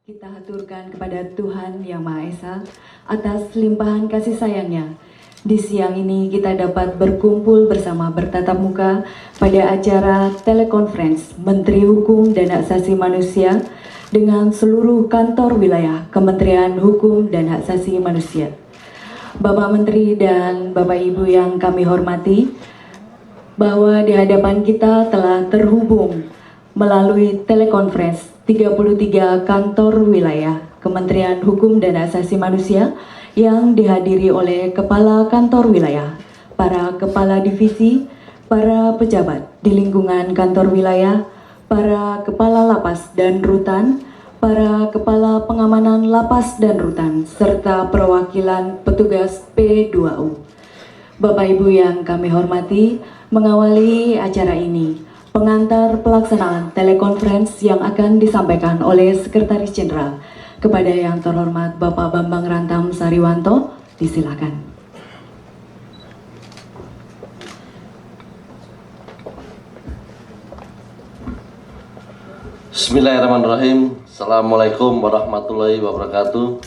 Kita haturkan kepada Tuhan Yang Maha Esa atas limpahan kasih sayangnya. Di siang ini kita dapat berkumpul bersama bertatap muka pada acara telekonferensi Menteri Hukum dan Hak Asasi Manusia dengan seluruh kantor wilayah Kementerian Hukum dan Hak Asasi Manusia. Bapak Menteri dan Bapak Ibu yang kami hormati, bahwa di hadapan kita telah terhubung melalui telekonferensi 33 kantor wilayah Kementerian Hukum dan Asasi Manusia yang dihadiri oleh Kepala Kantor Wilayah, para Kepala Divisi, para pejabat di lingkungan kantor wilayah, para Kepala Lapas dan Rutan, para Kepala Pengamanan Lapas dan Rutan, serta perwakilan petugas P2U. Bapak Ibu yang kami hormati, mengawali acara ini, pengantar pelaksanaan telekonferensi yang akan disampaikan oleh Sekretaris Jenderal kepada yang terhormat Bapak Bambang Rantam Sariwanto, disilakan. Bismillahirrahmanirrahim. Assalamualaikum warahmatullahi wabarakatuh.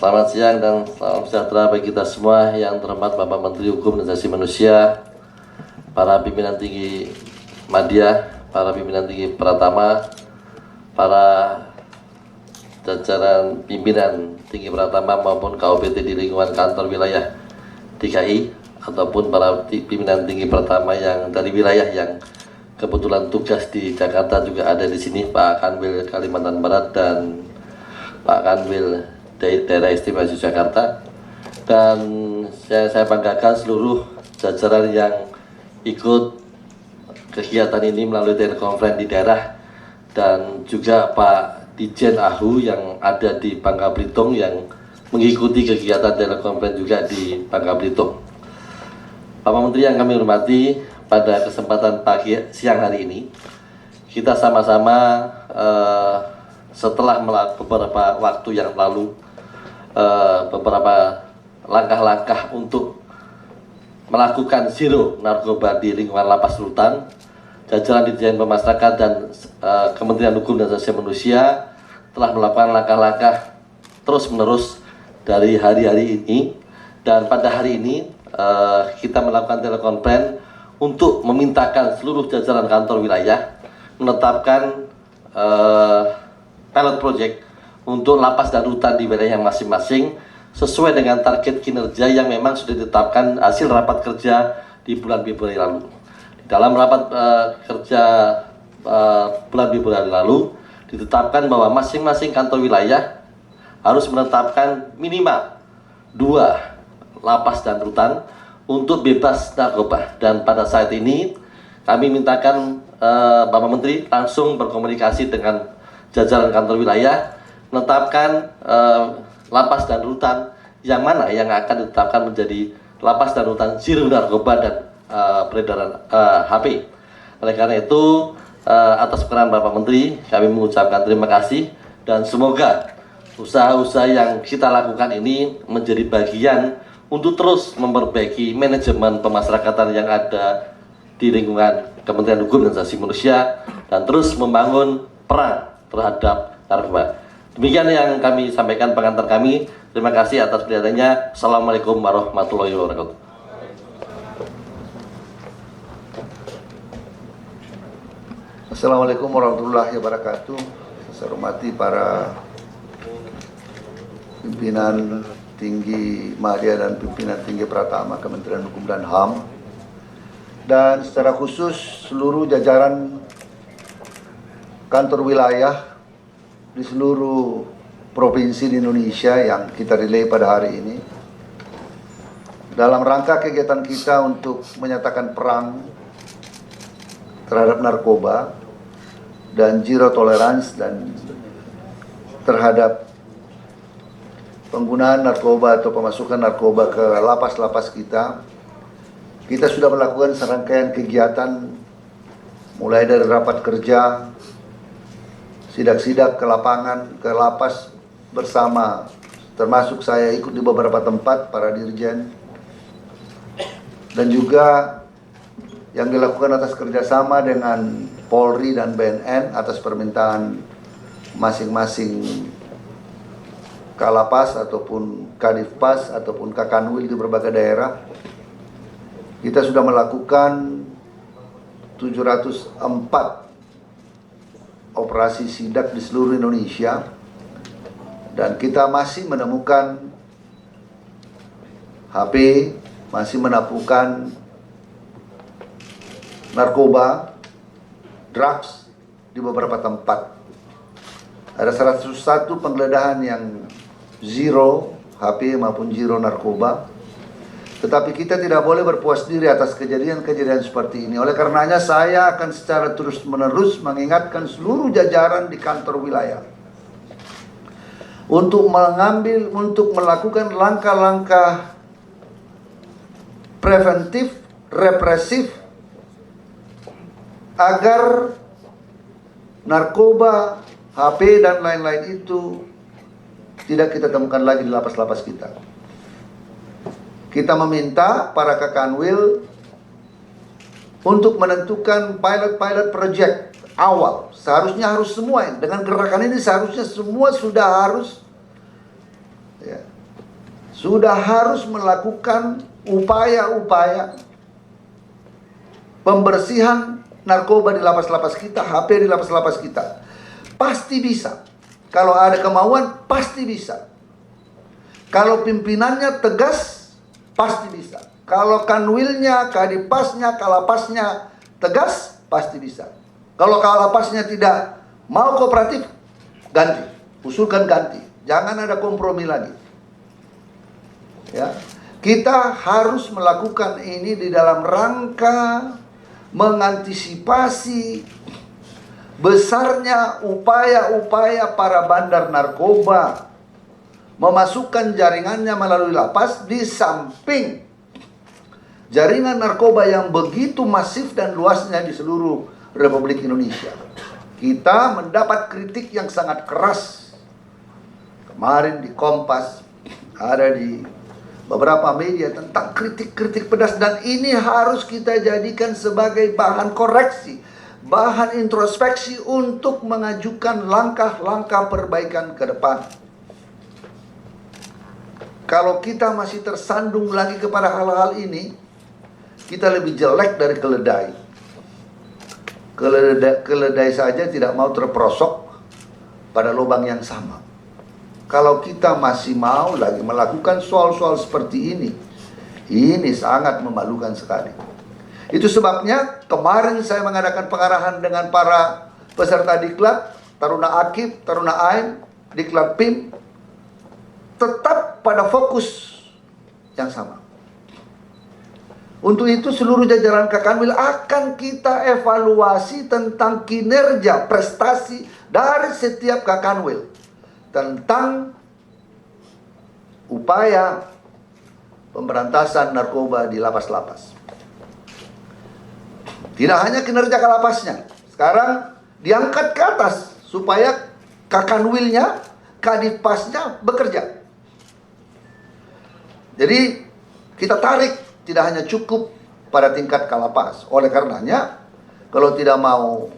Selamat siang dan salam sejahtera bagi kita semua yang terhormat Bapak Menteri Hukum dan Asasi Manusia, para pimpinan tinggi Madya, para pimpinan tinggi Pratama, para jajaran pimpinan tinggi Pratama maupun KOPT di lingkungan kantor wilayah DKI, ataupun para pimpinan tinggi Pratama yang dari wilayah yang kebetulan tugas di Jakarta juga ada di sini, Pak Kanwil Kalimantan Barat dan Pak Kanwil Daerah Istimewa Yogyakarta. Dan saya banggakan seluruh jajaran yang ikut kegiatan ini melalui telekonferensi di daerah, dan juga Pak Dijen AHU yang ada di Bangka Belitung yang mengikuti kegiatan telekonferensi juga di Bangka Belitung. Bapak Menteri yang kami hormati, pada kesempatan siang hari ini kita sama-sama setelah beberapa waktu yang lalu beberapa langkah-langkah untuk melakukan zero narkoba di lingkungan lapas rutan, jajaran Ditjen Pemasarakatan dan Kementerian Hukum dan Asasi Manusia telah melakukan langkah-langkah terus-menerus dari hari-hari ini, dan pada hari ini kita melakukan telekonferensi untuk memintakan seluruh jajaran kantor wilayah menetapkan pilot project untuk lapas dan rutan di wilayah masing-masing sesuai dengan target kinerja yang memang sudah ditetapkan hasil rapat kerja di bulan Februari lalu. Di dalam rapat kerja bulan Februari lalu ditetapkan bahwa masing-masing kantor wilayah harus menetapkan minimal 2 lapas dan rutan untuk bebas narkoba. Dan pada saat ini kami mintakan Bapak Menteri langsung berkomunikasi dengan jajaran kantor wilayah menetapkan lapas dan rutan yang mana yang akan ditetapkan menjadi lapas dan rutan zero narkoba dan peredaran HP. Oleh karena itu atas peran Bapak Menteri kami mengucapkan terima kasih, dan semoga usaha-usaha yang kita lakukan ini menjadi bagian untuk terus memperbaiki manajemen pemasyarakatan yang ada di lingkungan Kementerian Hukum dan Asasi Manusia dan terus membangun perang terhadap narkoba. Demikian yang kami sampaikan pengantar kami. Terima kasih atas perhatiannya. Assalamualaikum warahmatullahi wabarakatuh. Assalamualaikum warahmatullahi wabarakatuh. Saya hormati para pimpinan tinggi Madya dan pimpinan tinggi Pratama Kementerian Hukum dan HAM, dan secara khusus seluruh jajaran kantor wilayah di seluruh provinsi di Indonesia yang kita relay pada hari ini dalam rangka kegiatan kita untuk menyatakan perang terhadap narkoba dan zero tolerance dan terhadap penggunaan narkoba atau pemasukan narkoba ke lapas-lapas kita. Kita sudah melakukan serangkaian kegiatan mulai dari rapat kerja, sidak-sidak ke lapangan, ke lapas bersama, termasuk saya ikut di beberapa tempat para dirjen, dan juga yang dilakukan atas kerjasama dengan Polri dan BNN atas permintaan masing-masing Kalapas ataupun Kadifpas ataupun Kakanwil di berbagai daerah. Kita sudah melakukan 704 operasi sidak di seluruh Indonesia, dan kita masih menemukan HP, masih menemukan narkoba, drugs di beberapa tempat. Ada 101 penggeledahan yang zero HP maupun zero narkoba. Tetapi kita tidak boleh berpuas diri atas kejadian-kejadian seperti ini. Oleh karenanya saya akan secara terus-menerus mengingatkan seluruh jajaran di kantor wilayah untuk melakukan langkah-langkah preventif, represif, agar narkoba, HP dan lain-lain itu tidak kita temukan lagi di lapas-lapas kita. Kita meminta para Kakanwil untuk menentukan pilot project awal. Seharusnya harus semua, dengan gerakan ini seharusnya semua sudah harus melakukan upaya-upaya pembersihan narkoba di lapas-lapas kita, HP di lapas-lapas kita. Pasti bisa. Kalau ada kemauan, pasti bisa. Kalau pimpinannya tegas, pasti bisa. Kalau kanwilnya, kadipasnya, kalapasnya tegas, pasti bisa. Kalau kalapasnya tidak mau kooperatif, ganti. Usulkan ganti. Jangan ada kompromi lagi. Ya. Kita harus melakukan ini di dalam rangka mengantisipasi besarnya upaya-upaya para bandar narkoba memasukkan jaringannya melalui lapas, di samping jaringan narkoba yang begitu masif dan luasnya di seluruh Republik Indonesia. Kita mendapat kritik yang sangat keras. Kemarin di Kompas, ada di beberapa media tentang kritik-kritik pedas, dan ini harus kita jadikan sebagai bahan koreksi, bahan introspeksi untuk mengajukan langkah-langkah perbaikan ke depan. Kalau kita masih tersandung lagi kepada hal-hal ini, kita lebih jelek dari keledai. Keledai saja tidak mau terperosok pada lubang yang sama. Kalau kita masih mau lagi melakukan soal-soal seperti ini sangat memalukan sekali. Itu sebabnya kemarin saya mengadakan pengarahan dengan para peserta diklat, Taruna Akib, Taruna Ain, diklat PIM, tetap pada fokus yang sama. Untuk itu seluruh jajaran Kakanwil akan kita evaluasi tentang kinerja, prestasi dari setiap Kakanwil tentang upaya pemberantasan narkoba di lapas-lapas. Tidak hanya kinerja kalapasnya, sekarang diangkat ke atas supaya Kakanwilnya, kadipasnya bekerja. Jadi kita tarik, tidak hanya cukup pada tingkat kalapas. Oleh karenanya, kalau tidak mau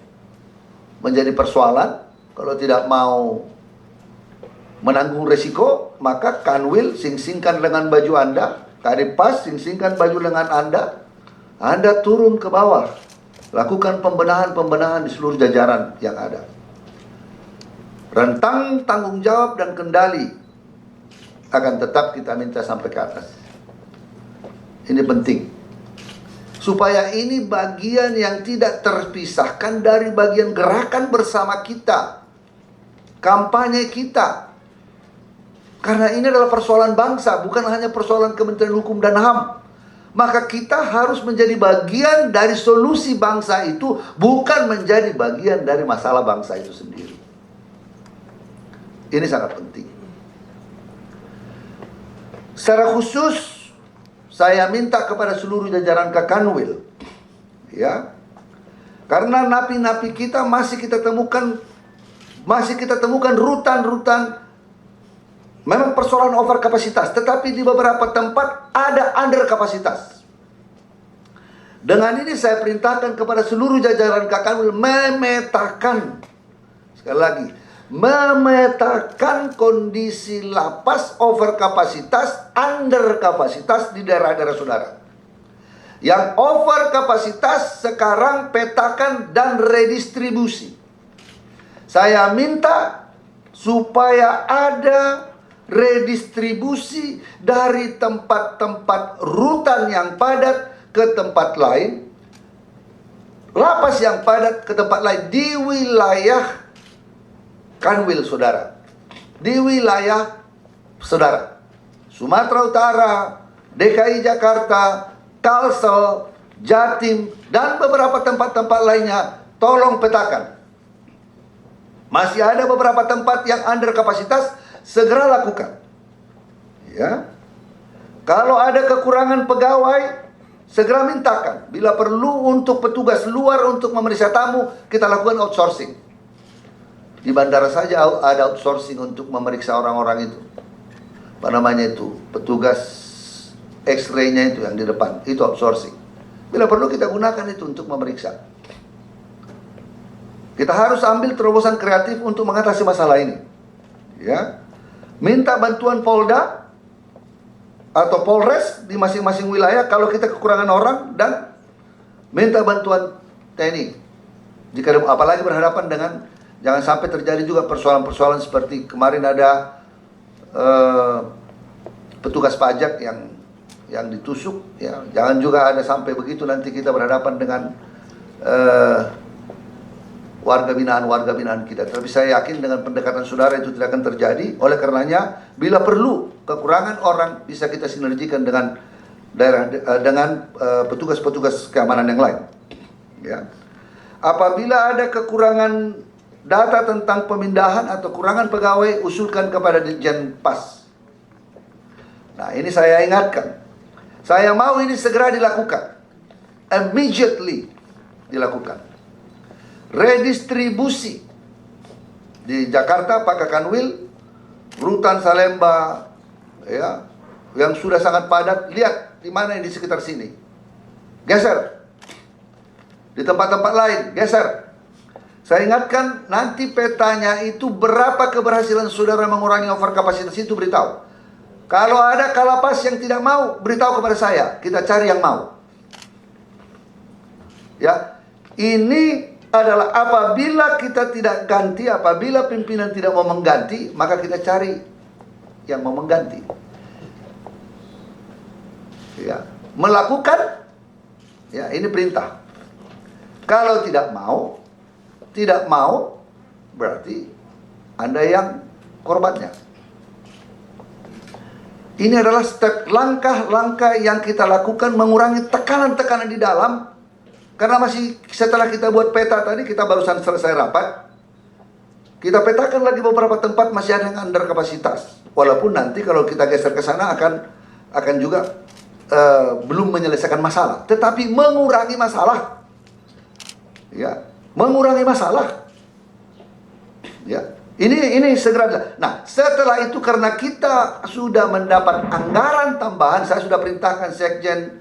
menjadi persoalan, kalau tidak mau menanggung resiko, maka Kanwil sing-singkan dengan baju Anda, Kadipas sing-singkan baju lengan Anda turun ke bawah, lakukan pembenahan-pembenahan di seluruh jajaran yang ada. Rentang tanggung jawab dan kendali akan tetap kita minta sampai ke atas. Ini penting, supaya ini bagian yang tidak terpisahkan dari bagian gerakan bersama kita, kampanye kita. Karena ini adalah persoalan bangsa, bukan hanya persoalan Kementerian Hukum dan HAM. Maka kita harus menjadi bagian dari solusi bangsa itu, bukan menjadi bagian dari masalah bangsa itu sendiri. Ini sangat penting. Secara khusus saya minta kepada seluruh jajaran Kakanwil, ya, karena napi-napi kita masih kita temukan rutan-rutan. Memang persoalan over kapasitas, tetapi di beberapa tempat ada under kapasitas. Dengan ini saya perintahkan kepada seluruh jajaran Kakanwil memetakan, sekali lagi, memetakan kondisi lapas over kapasitas, under kapasitas di daerah-daerah saudara. Yang over kapasitas sekarang petakan dan redistribusi. Saya minta supaya ada redistribusi dari tempat-tempat rutan yang padat ke tempat lain, lapas yang padat ke tempat lain di wilayah Kanwil, saudara. Di wilayah saudara, Sumatera Utara, DKI Jakarta, Kalsel, Jatim, dan beberapa tempat-tempat lainnya, tolong petakan. Masih ada beberapa tempat yang under kapasitas, segera lakukan. Ya. Kalau ada kekurangan pegawai, segera mintakan. Bila perlu untuk petugas luar untuk memeriksa tamu, kita lakukan outsourcing. Di bandara saja ada outsourcing untuk memeriksa orang-orang itu. Apa namanya itu? Petugas X-ray-nya itu yang di depan, itu outsourcing. Bila perlu kita gunakan itu untuk memeriksa. Kita harus ambil terobosan kreatif untuk mengatasi masalah ini. Ya. Minta bantuan Polda atau Polres di masing-masing wilayah kalau kita kekurangan orang, dan minta bantuan TNI. Jika apalagi berhadapan dengan, jangan sampai terjadi juga persoalan-persoalan seperti kemarin ada petugas pajak yang ditusuk, ya. Jangan juga ada sampai begitu nanti kita berhadapan dengan warga binaan kita. Tapi saya yakin dengan pendekatan saudara itu tidak akan terjadi. Oleh karenanya, bila perlu kekurangan orang bisa kita sinergikan dengan petugas-petugas keamanan yang lain. Ya. Apabila ada kekurangan data tentang pemindahan atau kurangan pegawai, usulkan kepada Ditjen Pas. Nah, ini saya ingatkan. Saya mau ini segera dilakukan. Immediately dilakukan. Redistribusi di Jakarta, Pak Kanwil, Rutan Salemba, ya, yang sudah sangat padat. Lihat di mana yang di sekitar sini. Geser. Di tempat-tempat lain, geser. Saya ingatkan, nanti petanya itu berapa keberhasilan saudara mengurangi overkapasitas itu, beritahu. Kalau ada kalapas yang tidak mau, beritahu kepada saya. Kita cari yang mau. Ya, ini adalah apabila kita tidak ganti, apabila pimpinan tidak mau mengganti, maka kita cari yang mau mengganti. Ya, melakukan, ya, ini perintah. Kalau tidak mau, berarti Anda yang korbannya. Ini adalah step, langkah-langkah yang kita lakukan mengurangi tekanan-tekanan di dalam. Karena masih setelah kita buat peta tadi, kita barusan selesai rapat, kita petakan lagi beberapa tempat masih ada yang under kapasitas. Walaupun nanti kalau kita geser ke sana akan juga belum menyelesaikan masalah, tetapi mengurangi masalah. Ya, mengurangi masalah. Ya, ini segera. Nah, setelah itu karena kita sudah mendapat anggaran tambahan, saya sudah perintahkan Sekjen,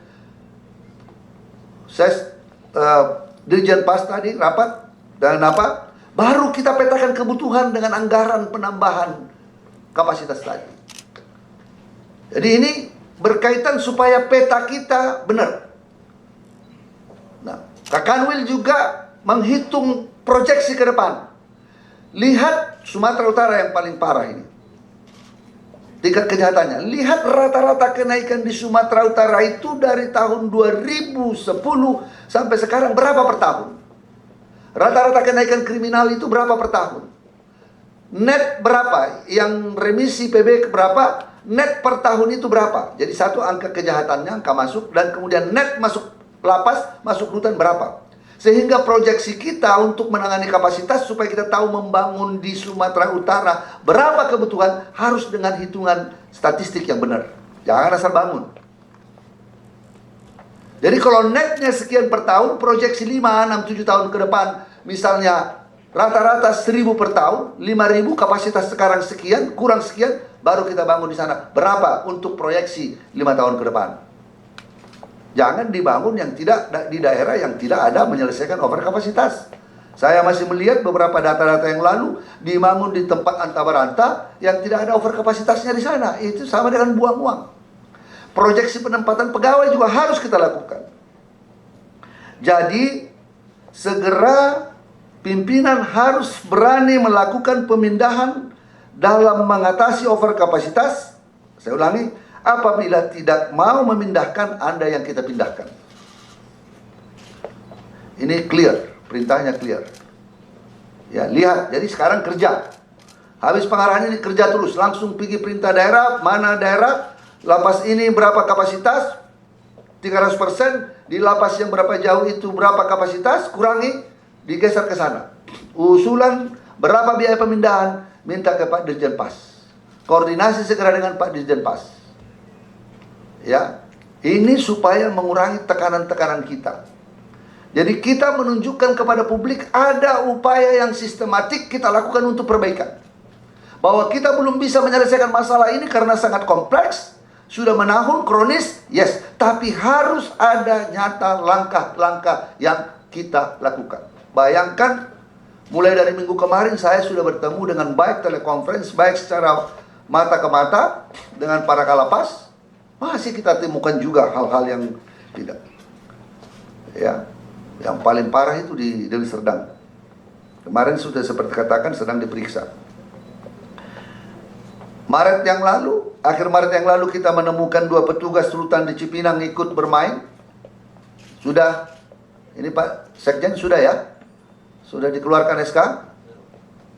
Dirjen Pas tadi rapat, dan apa? Baru kita petakan kebutuhan dengan anggaran penambahan kapasitas tadi. Jadi ini berkaitan supaya peta kita benar. Nah, Kak Kanwil juga menghitung proyeksi ke depan. Lihat Sumatera Utara yang paling parah ini. Tingkat kejahatannya. Lihat rata-rata kenaikan di Sumatera Utara itu dari tahun 2010 sampai sekarang berapa per tahun? Rata-rata kenaikan kriminal itu berapa per tahun? Net berapa? Yang remisi PB berapa? Net per tahun itu berapa? Jadi satu angka kejahatannya, angka masuk, dan kemudian net masuk lapas, masuk rutan berapa? Sehingga proyeksi kita untuk menangani kapasitas supaya kita tahu membangun di Sumatera Utara berapa kebutuhan, harus dengan hitungan statistik yang benar. Jangan asal bangun. Jadi kalau netnya sekian per tahun, proyeksi 5, 6, 7 tahun ke depan, misalnya rata-rata 1.000 per tahun, 5.000, kapasitas sekarang sekian, kurang sekian, baru kita bangun di sana. Berapa untuk proyeksi 5 tahun ke depan? Jangan dibangun yang tidak di daerah yang tidak ada menyelesaikan overkapasitas. Saya masih melihat beberapa data-data yang lalu dibangun di tempat anta-baranta yang tidak ada overkapasitasnya di sana. Itu sama dengan buang uang. Proyeksi penempatan pegawai juga harus kita lakukan. Jadi segera pimpinan harus berani melakukan pemindahan dalam mengatasi overkapasitas. Saya ulangi, apabila tidak mau memindahkan, Anda yang kita pindahkan. Ini clear. Perintahnya clear. Ya, lihat. Jadi sekarang kerja. Habis pengarahan ini kerja terus. Langsung pergi perintah daerah. Mana daerah? Lapas ini berapa kapasitas? 300%. Di lapas yang berapa jauh itu berapa kapasitas? Kurangi. Digeser ke sana. Usulan berapa biaya pemindahan? Minta ke Pak Dirjen Pas. Koordinasi segera dengan Pak Dirjen Pas. Ya. Ini supaya mengurangi tekanan-tekanan kita. Jadi kita menunjukkan kepada publik ada upaya yang sistematik kita lakukan untuk perbaikan. Bahwa kita belum bisa menyelesaikan masalah ini karena sangat kompleks, sudah menahun, kronis, yes. Tapi harus ada nyata langkah-langkah yang kita lakukan. Bayangkan, mulai dari minggu kemarin saya sudah bertemu dengan baik telekonferensi, baik secara mata ke mata dengan para kalapas. Masih kita temukan juga hal-hal yang tidak. Ya. Yang paling parah itu di Deli Serdang. Kemarin sudah seperti katakan sedang diperiksa. Maret yang lalu, akhir Maret yang lalu kita menemukan 2 petugas rutan di Cipinang ikut bermain. Sudah, ini Pak Sekjen sudah ya? Sudah dikeluarkan SK.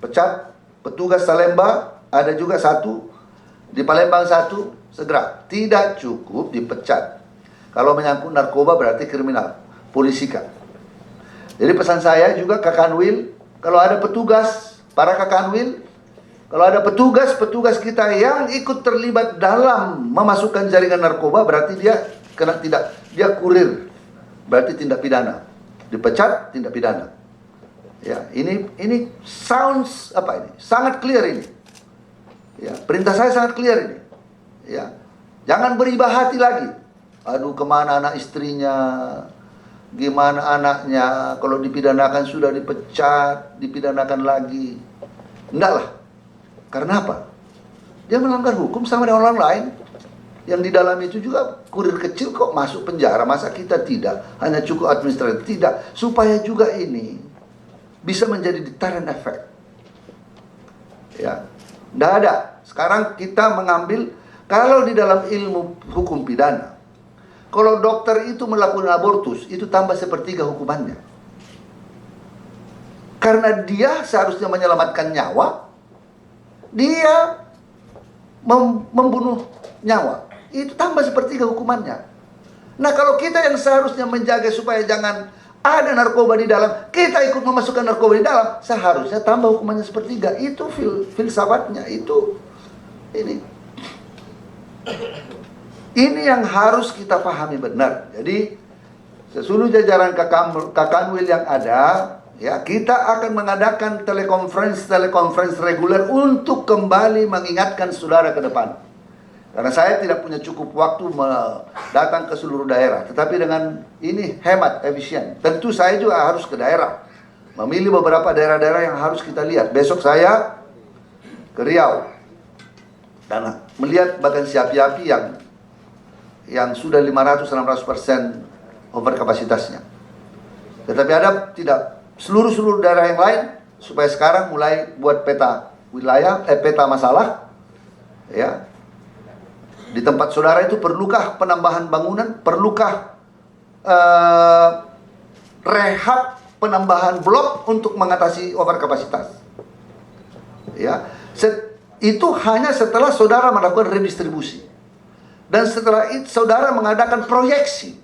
Pecat. Petugas Salemba ada juga 1. Di Palembang 1, segera. Tidak cukup dipecat. Kalau menyangkut narkoba berarti kriminal. Polisikan. Jadi pesan saya juga ke Kanwil, kalau ada petugas, para Kakanwil, kalau ada petugas kita yang ikut terlibat dalam memasukkan jaringan narkoba, berarti dia dia kurir, berarti tindak pidana. Dipecat, tindak pidana. Ya, ini sounds apa ini? Sangat clear ini. Ya, perintah saya sangat clear ini. Ya. Jangan beribah hati lagi. Aduh, kemana anak istrinya? Gimana anaknya? Kalau dipidanakan sudah dipecat, dipidanakan lagi. Enggak lah. Karena apa? Dia melanggar hukum sama dengan orang lain. Yang di dalam itu juga kurir kecil kok masuk penjara. Masa kita tidak? Hanya cukup administratif. Tidak. Supaya juga ini bisa menjadi deterrent effect. Ya. Enggak ada. Sekarang kita mengambil, kalau di dalam ilmu hukum pidana, kalau dokter itu melakukan abortus, itu tambah 1/3 hukumannya. Karena dia seharusnya menyelamatkan nyawa, dia membunuh nyawa. Itu tambah 1/3 hukumannya. Nah, kalau kita yang seharusnya menjaga supaya jangan ada narkoba di dalam, kita ikut memasukkan narkoba di dalam, seharusnya tambah hukumannya 1/3. Itu filsafatnya, itu ini. Ini yang harus kita pahami benar. Jadi seluruh jajaran Kakanwil yang ada, ya, kita akan mengadakan telekonferensi reguler untuk kembali mengingatkan saudara ke depan. Karena saya tidak punya cukup waktu datang ke seluruh daerah. Tetapi dengan ini hemat, efisien. Tentu saya juga harus ke daerah. Memilih beberapa daerah-daerah yang harus kita lihat. Besok saya ke Riau. Dan melihat vakansi api-api yang sudah 500-600% over kapasitasnya. Tetapi ada tidak seluruh daerah yang lain, supaya sekarang mulai buat peta wilayah, peta masalah. Ya. Di tempat saudara itu perlukah penambahan bangunan, perlukah rehab penambahan blok untuk mengatasi over kapasitas. Ya. Itu hanya setelah saudara melakukan redistribusi. Dan setelah itu saudara mengadakan proyeksi,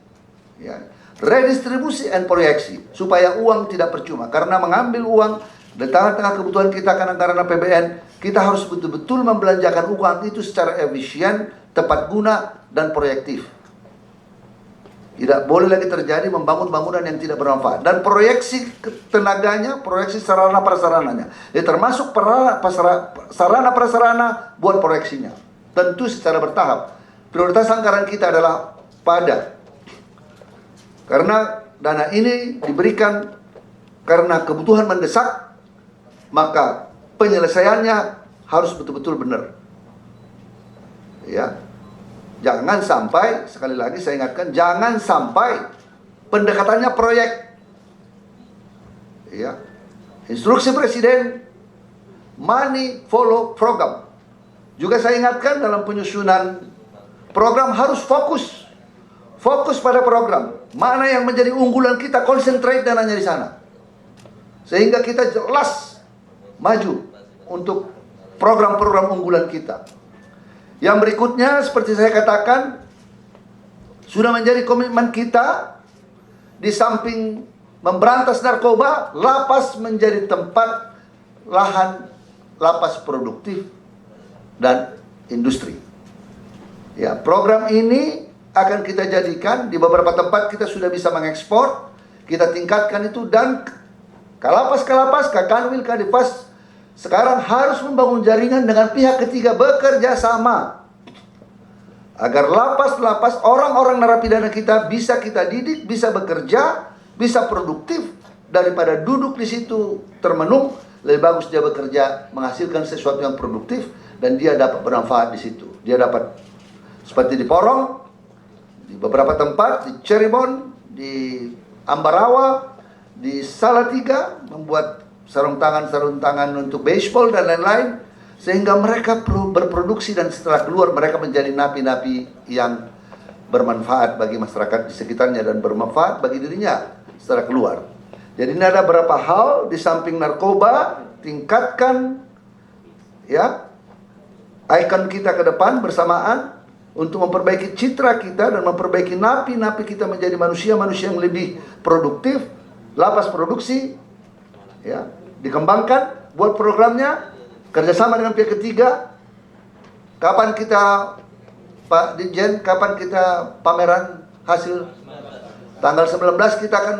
ya, redistribusi dan proyeksi, supaya uang tidak percuma. Karena mengambil uang di tengah-tengah kebutuhan kita karena APBN, kita harus betul-betul membelanjakan uang itu secara efisien, tepat guna, dan proyektif. Tidak boleh lagi terjadi membangun bangunan yang tidak bermanfaat. Dan proyeksi tenaganya, proyeksi sarana prasarananya, ya, termasuk sarana prasarana buat proyeksinya. Tentu secara bertahap. Prioritas anggaran kita adalah pada, karena dana ini diberikan karena kebutuhan mendesak, maka penyelesaiannya harus betul-betul benar. Ya, jangan sampai, sekali lagi saya ingatkan, jangan sampai pendekatannya proyek. Ya, instruksi Presiden, money follow program. Juga saya ingatkan dalam penyusunan program harus fokus pada program. Mana yang menjadi unggulan kita, concentrate dananya di sana, sehingga kita jelas maju untuk program-program unggulan kita. Yang berikutnya, seperti saya katakan, sudah menjadi komitmen kita, di samping memberantas narkoba, lapas menjadi tempat lapas produktif dan industri. Ya, program ini akan kita jadikan di beberapa tempat. Kita sudah bisa mengekspor, kita tingkatkan itu, dan Kalapas, Kakanwil, Kadifas sekarang harus membangun jaringan dengan pihak ketiga, bekerja sama agar lapas-lapas, orang-orang narapidana kita bisa kita didik, bisa bekerja, bisa produktif, daripada duduk di situ termenung. Lebih bagus dia bekerja, menghasilkan sesuatu yang produktif, dan dia dapat bermanfaat di situ. Dia dapat, seperti di Porong, di beberapa tempat, di Cirebon, di Ambarawa, di Salatiga, membuat sarung tangan untuk baseball dan lain-lain, sehingga mereka berproduksi, dan setelah keluar mereka menjadi napi-napi yang bermanfaat bagi masyarakat di sekitarnya dan bermanfaat bagi dirinya setelah keluar. Jadi ini ada beberapa hal, di samping narkoba, tingkatkan ya ikon kita ke depan bersamaan untuk memperbaiki citra kita dan memperbaiki napi-napi kita menjadi manusia-manusia yang lebih produktif. Lapas produksi ya dikembangkan, buat programnya, kerjasama dengan pihak ketiga. Kapan kita, Pak Ditjen, kapan kita pameran hasil? Tanggal 19 kita akan,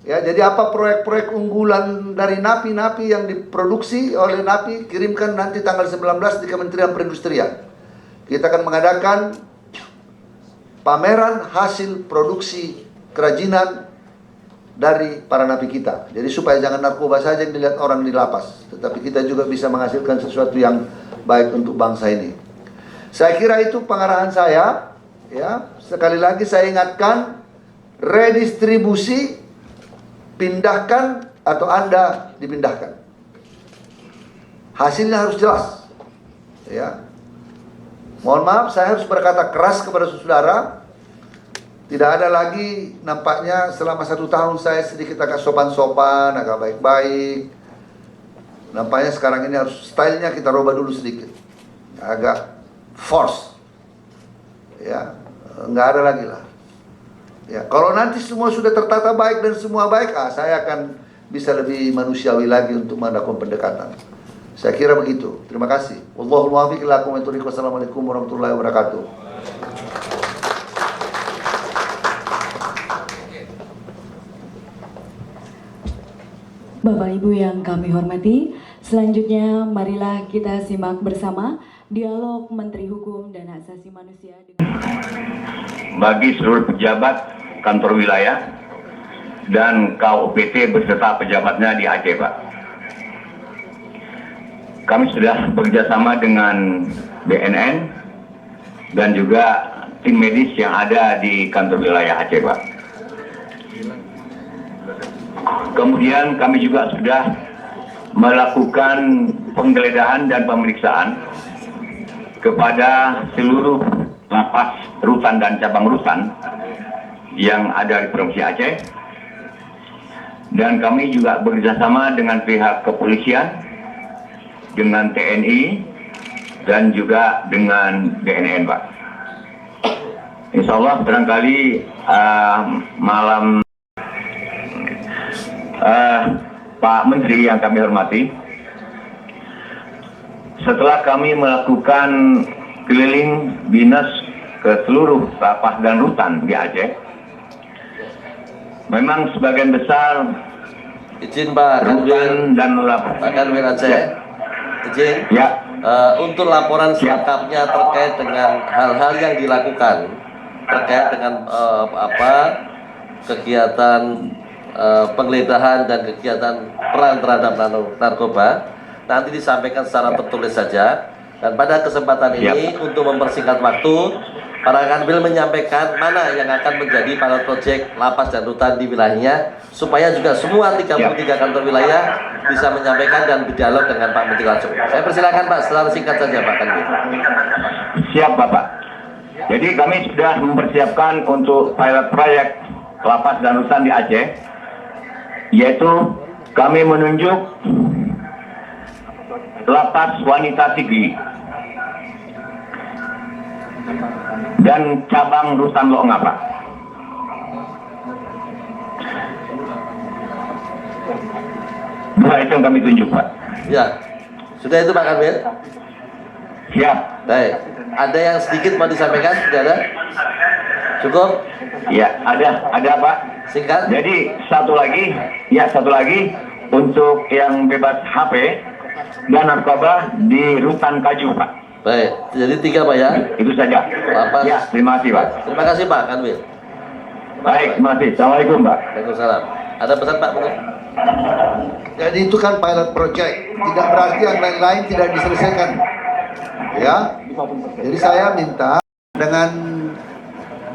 ya, jadi apa proyek-proyek unggulan dari napi-napi yang diproduksi oleh napi, kirimkan nanti tanggal 19 di Kementerian Perindustrian. Kita akan mengadakan pameran hasil produksi kerajinan dari para napi kita. Jadi supaya jangan narkoba saja yang dilihat orang di lapas, tetapi kita juga bisa menghasilkan sesuatu yang baik untuk bangsa ini. Saya kira itu pengarahan saya. Ya, sekali lagi saya ingatkan, redistribusi, pindahkan atau Anda dipindahkan. Hasilnya harus jelas. Ya. Mohon maaf, saya harus berkata keras kepada saudara. Tidak ada lagi, nampaknya selama 1 tahun saya sedikit agak sopan-sopan, agak baik-baik. Nampaknya sekarang ini harus stylenya kita rubah dulu sedikit, agak force. Ya, nggak ada lagi lah. Ya, kalau nanti semua sudah tertata baik dan semua baik, saya akan bisa lebih manusiawi lagi untuk melakukan pendekatan. Saya kira begitu. Terima kasih. Wallahul muwaffiq ila aqwamit thoriq. Wassalamualaikum warahmatullahi wabarakatuh. Bapak Ibu yang kami hormati, selanjutnya marilah kita simak bersama dialog Menteri Hukum dan Hak Asasi Manusia bagi seluruh pejabat kantor wilayah dan KUPT beserta pejabatnya di Aceh, Pak. Kami sudah bekerjasama dengan BNN dan juga tim medis yang ada di kantor wilayah Aceh, Pak. Kemudian kami juga sudah melakukan penggeledahan dan pemeriksaan kepada seluruh lapas rutan dan cabang rutan yang ada di Provinsi Aceh. Dan kami juga bekerjasama dengan pihak kepolisian, dengan TNI, dan juga dengan BNN, Pak. Insya Allah barangkali malam Pak Menteri yang kami hormati, setelah kami melakukan keliling dinas ke seluruh lapas dan rutan di Aceh, memang sebagian besar Izin Pak rutan dan lapas. Pak Kanwil Aceh, izin Ya. Untuk laporan selengkapnya terkait dengan hal-hal yang dilakukan terkait dengan kegiatan penggeledahan dan kegiatan perang terhadap narkoba nanti disampaikan secara tertulis saja. Dan pada kesempatan ini untuk mempersingkat waktu, para Kanwil menyampaikan mana yang akan menjadi pilot project lapas dan rutan di wilayahnya, supaya juga semua 33 kantor wilayah bisa menyampaikan dan berdialog dengan Pak Menteri langsung. Saya persilakan Pak, secara singkat saja Pak Kanwil. Siap Bapak. Jadi kami sudah mempersiapkan untuk pilot proyek lapas dan rutan di Aceh, yaitu kami menunjuk lapas wanita Sigli dan cabang rutan Loongapa. Dua itu yang kami tunjuk, Pak. Ya, sudah itu Pak Kanwil. Siap. Baik, ada yang sedikit mau disampaikan? Tidak ada? Cukup? Ya, ada Pak. Singkat? Jadi satu lagi untuk yang bebas HP dan narkoba di rutan Kaju, Pak. Baik, jadi 3 Pak ya? Itu saja. Lapas. Ya, terima kasih Pak. Terima kasih Pak Kanwil. Baik, terima kasih. Assalamualaikum Pak. Waalaikumsalam. Ada pesan Pak mungkin? Jadi itu kan pilot project, tidak berarti yang lain-lain tidak diselesaikan. Ya, jadi saya minta dengan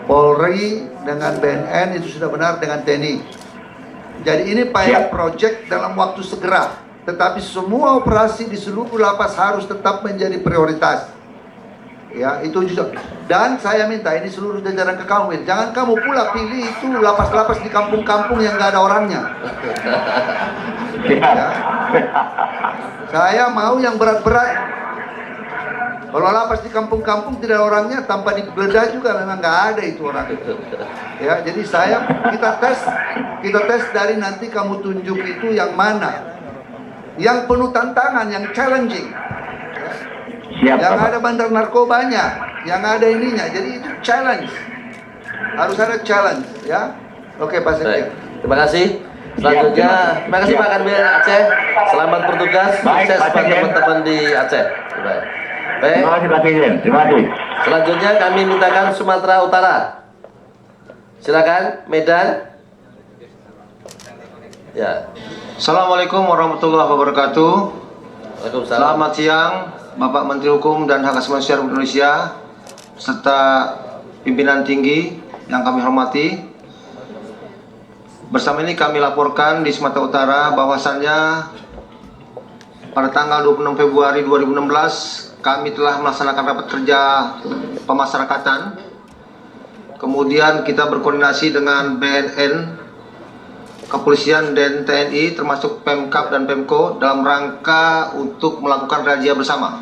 Polri, dengan BNN itu sudah benar, dengan TNI. Jadi ini pilot project dalam waktu segera. Tetapi semua operasi di seluruh lapas harus tetap menjadi prioritas. Ya, itu juga. Dan saya minta ini seluruh jajaran ke Kanwil, jangan kamu pula pilih itu lapas-lapas di kampung-kampung yang nggak ada orangnya. Ya. Saya mau yang berat-berat. Kalau lapas di kampung-kampung tidak ada orangnya, tanpa digeledah juga memang nggak ada itu orang. Ya, jadi kita tes dari nanti kamu tunjuk itu yang mana. Yang penuh tantangan, yang challenging, Siap, yang Bapak. ada bandar narkobanya, yang ada ininya. Jadi itu challenge, harus ada challenge, ya. Oke Pak Sekjen. Terima kasih. Selanjutnya, terima kasih Pak Kanwil Aceh. Selamat bertugas, Baik, sukses Pak buat Sekjen. teman-teman di Aceh. Baik. Terima kasih Pak Sekjen. Terima kasih. Selanjutnya kami mintakan Sumatera Utara. Silakan, Medan. Ya. Assalamualaikum warahmatullahi wabarakatuh. Waalaikumsalam. Selamat siang Bapak Menteri Hukum dan Hak Asasi Manusia Republik Indonesia serta pimpinan tinggi yang kami hormati. Bersama ini kami laporkan di Sumatera Utara bahwasannya pada tanggal 26 Februari 2016 kami telah melaksanakan rapat kerja pemasyarakatan. Kemudian kita berkoordinasi dengan BNN, Kepolisian dan TNI termasuk Pemkab dan Pemko dalam rangka untuk melakukan razia bersama.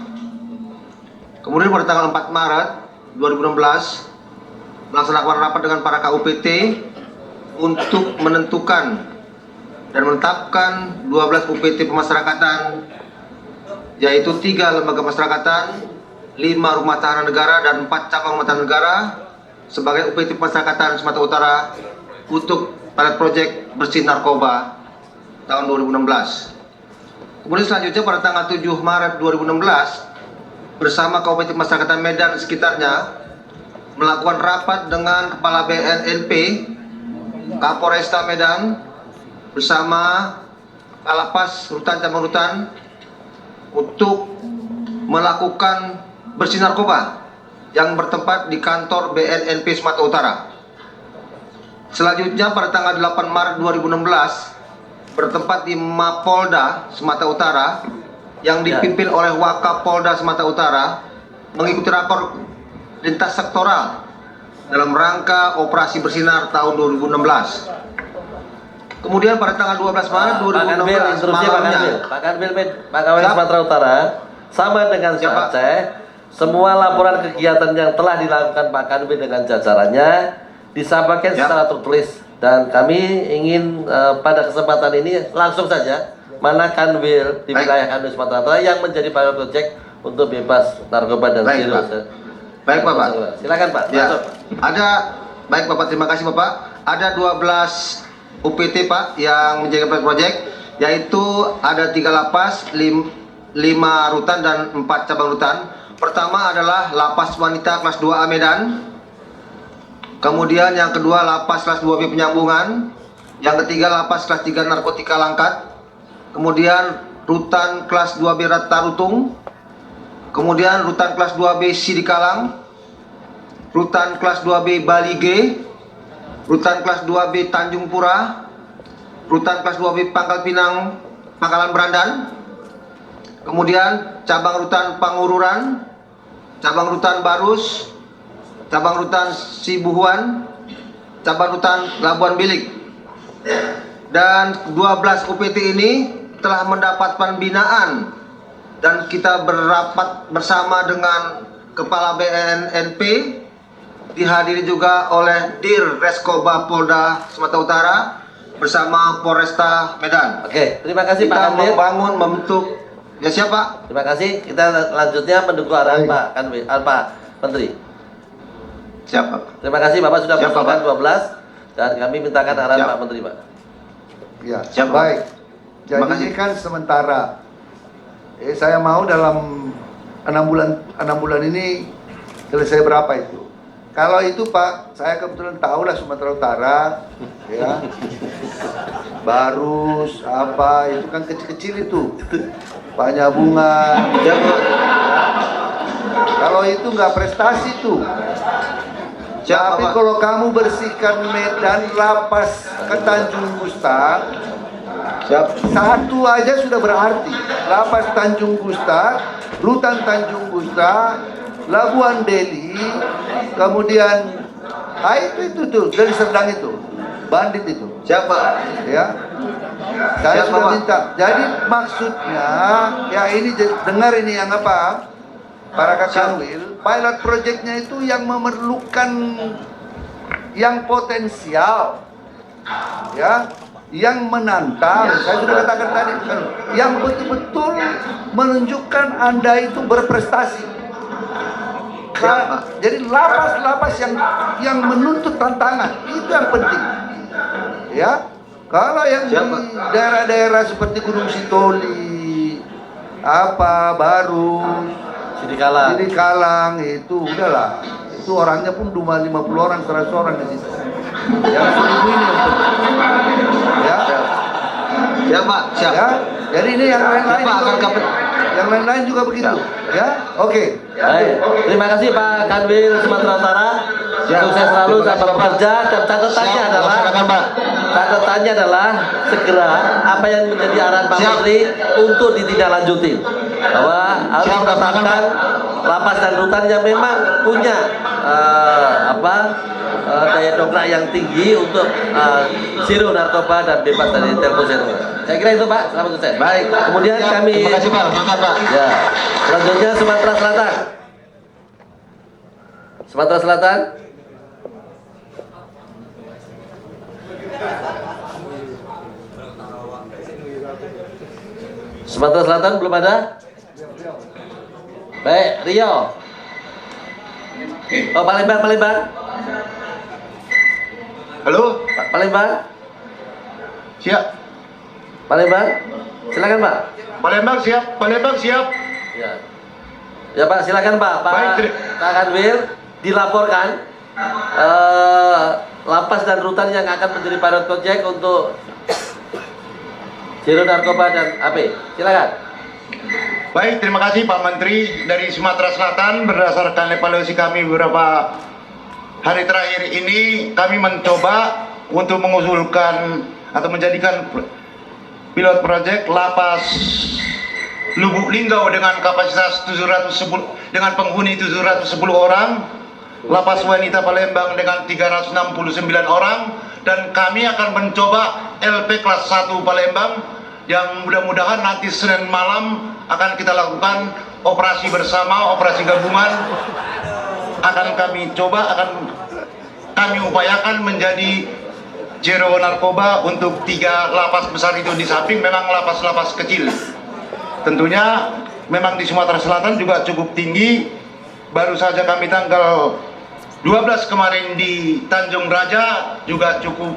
Kemudian pada tanggal 4 Maret 2016 melaksanakan rapat dengan para KUPT untuk menentukan dan menetapkan 12 UPT pemasyarakatan, yaitu 3 lembaga pemasyarakatan, 5 rumah tahanan negara dan 4 cabang rumah tahanan negara sebagai UPT pemasyarakatan Sumatera Utara untuk pilot project bersih narkoba tahun 2016. Kemudian selanjutnya pada tanggal 7 Maret 2016 bersama Kabupaten Pemasyarakatan Medan dan sekitarnya melakukan rapat dengan Kepala BNNP, Kapolresta Medan bersama Kalapas Rutan Cabang Rutan untuk melakukan bersih narkoba yang bertempat di kantor BNNP Sumatera Utara. Selanjutnya pada tanggal 8 Maret 2016 bertempat di Mapolda Sumatera Utara yang dipimpin oleh Wakapolda Sumatera Utara mengikuti rapor lintas sektoral dalam rangka operasi bersinar tahun 2016. Kemudian pada tanggal 12 Maret 2016 malamnya Pak Kanwil Sumatera Utara sama dengan Aceh, semua laporan kegiatan yang telah dilakukan Pak Kanwil dengan jajarannya disampaikan secara tertulis, dan kami ingin pada kesempatan ini langsung saja mana Kanwil di wilayah Kanwil Sumatera Utara yang menjadi pilot project untuk bebas narkoba dan zero. Baik Bapak. Silakan Pak. Ya, Masuk. baik Bapak, terima kasih Bapak. Ada 12 UPT Pak yang menjadi pilot project, yaitu ada 3 lapas, 5 rutan dan 4 cabang rutan. Pertama adalah lapas wanita kelas 2A Medan. Kemudian yang kedua lapas kelas 2B Penyambungan. Yang ketiga lapas kelas 3 narkotika Langkat. Kemudian rutan kelas 2B Tarutung. Kemudian rutan kelas 2B Sidikalang. Rutan kelas 2B Bali G. Rutan kelas 2B Tanjung Pura. Rutan kelas 2B Pangkal Pinang, Pangkalan Berandan. Kemudian cabang rutan Pangururan, cabang rutan Barus, cabang rutan Sibuhuan, cabang rutan Labuan Bilik. Dan 12 UPT ini telah mendapat pembinaan dan kita berapat bersama dengan Kepala BNNP, dihadiri juga oleh Dir Reskoba Polda Sumatera Utara bersama Polresta Medan. Oke, terima kasih Pak Kita Kanwil. membangun, membentuk. Ya siapa? Terima kasih. Kita selanjutnya mendukung arahan Pak Kanwil, Pak Menteri. Siapa? Terima kasih Bapak sudah Siapa, mengusulkan Pak? 12 dan kami mintakan arahan Siap. Pak Menteri, Pak. Ya, Siapa? baik. Terima Jadi kasih. ini kan sementara. Saya mau dalam 6 bulan ini selesai berapa itu? Kalau itu Pak, saya kebetulan tahu lah Sumatera Utara, ya. Barus, apa itu kan kecil-kecil itu, Panyabungan. Siapa? Kalau itu nggak prestasi tuh. Siapa, Tapi Pak? kalau kamu bersihkan Medan lapas ke Tanjung Gusta, Siapa? satu aja sudah berarti. Lapas Tanjung Gusta, Rutan Tanjung Gusta, Labuan Deli, kemudian itu tuh dari Serdang itu, bandit itu, Siapa? ya. Saya Siapa, sudah Pak? minta. Jadi maksudnya, ya ini dengar ini yang apa? Para Kakanwil, pilot projectnya itu yang memerlukan yang potensial, ya, yang menantang. Saya sudah katakan tadi, yang betul-betul menunjukkan Anda itu berprestasi. Jadi lapas-lapas yang menuntut tantangan itu yang penting, ya. Kalau yang di daerah-daerah seperti Gunung Sitoli, Barus, Sidikalang itu udahlah. Itu orangnya pun cuma 50 orang, 100 orang di situ. Yang 1000 ini yang penting. Ya. Siapa? Siapa? Ya. Jadi ini yang lain-lain Siapa akan juga, yang lain-lain juga begitu. Ya. Oke. Baik, terima kasih Pak Kanwil Sumatera Utara. Sukses selalu dalam bekerja dan catatannya adalah segera apa yang menjadi arahan Pak Menteri untuk ditindaklanjuti, bahwa harus menetapkan lapas dan rutan yang memang punya daya dongkrak yang tinggi untuk zero narkoba dan bebas dari terorisme. Saya kira itu Pak, selamat sukses. Baik, kemudian kami. Terima kasih Pak, makan Pak. Ya, selanjutnya Sumatera Selatan. Sumatera Selatan. Sumatera Selatan belum ada? Baik, Riau. Oh, Palembang. Halo? Palembang. Siap. Palembang. Silakan Pak. Palembang siap. Ya. Ya Pak, silakan Pak. Baik, Pak Kanwil dilaporkan lapas dan rutan yang akan menjadi pilot project untuk zero narkoba dan AP. Silakan. Baik, terima kasih Pak Menteri. Dari Sumatera Selatan, berdasarkan evaluasi kami beberapa hari terakhir ini, kami mencoba untuk mengusulkan atau menjadikan pilot project lapas Lubuk Linggau dengan kapasitas 710 dengan penghuni 710 orang, lapas wanita Palembang dengan 369 orang, dan kami akan mencoba LP kelas 1 Palembang yang mudah-mudahan nanti Senin malam akan kita lakukan operasi bersama, operasi gabungan. Akan kami upayakan menjadi zero narkoba untuk 3 lapas besar itu, di samping memang lapas-lapas kecil. Tentunya memang di Sumatera Selatan juga cukup tinggi. Baru saja kami tanggal 12 kemarin di Tanjung Raja juga cukup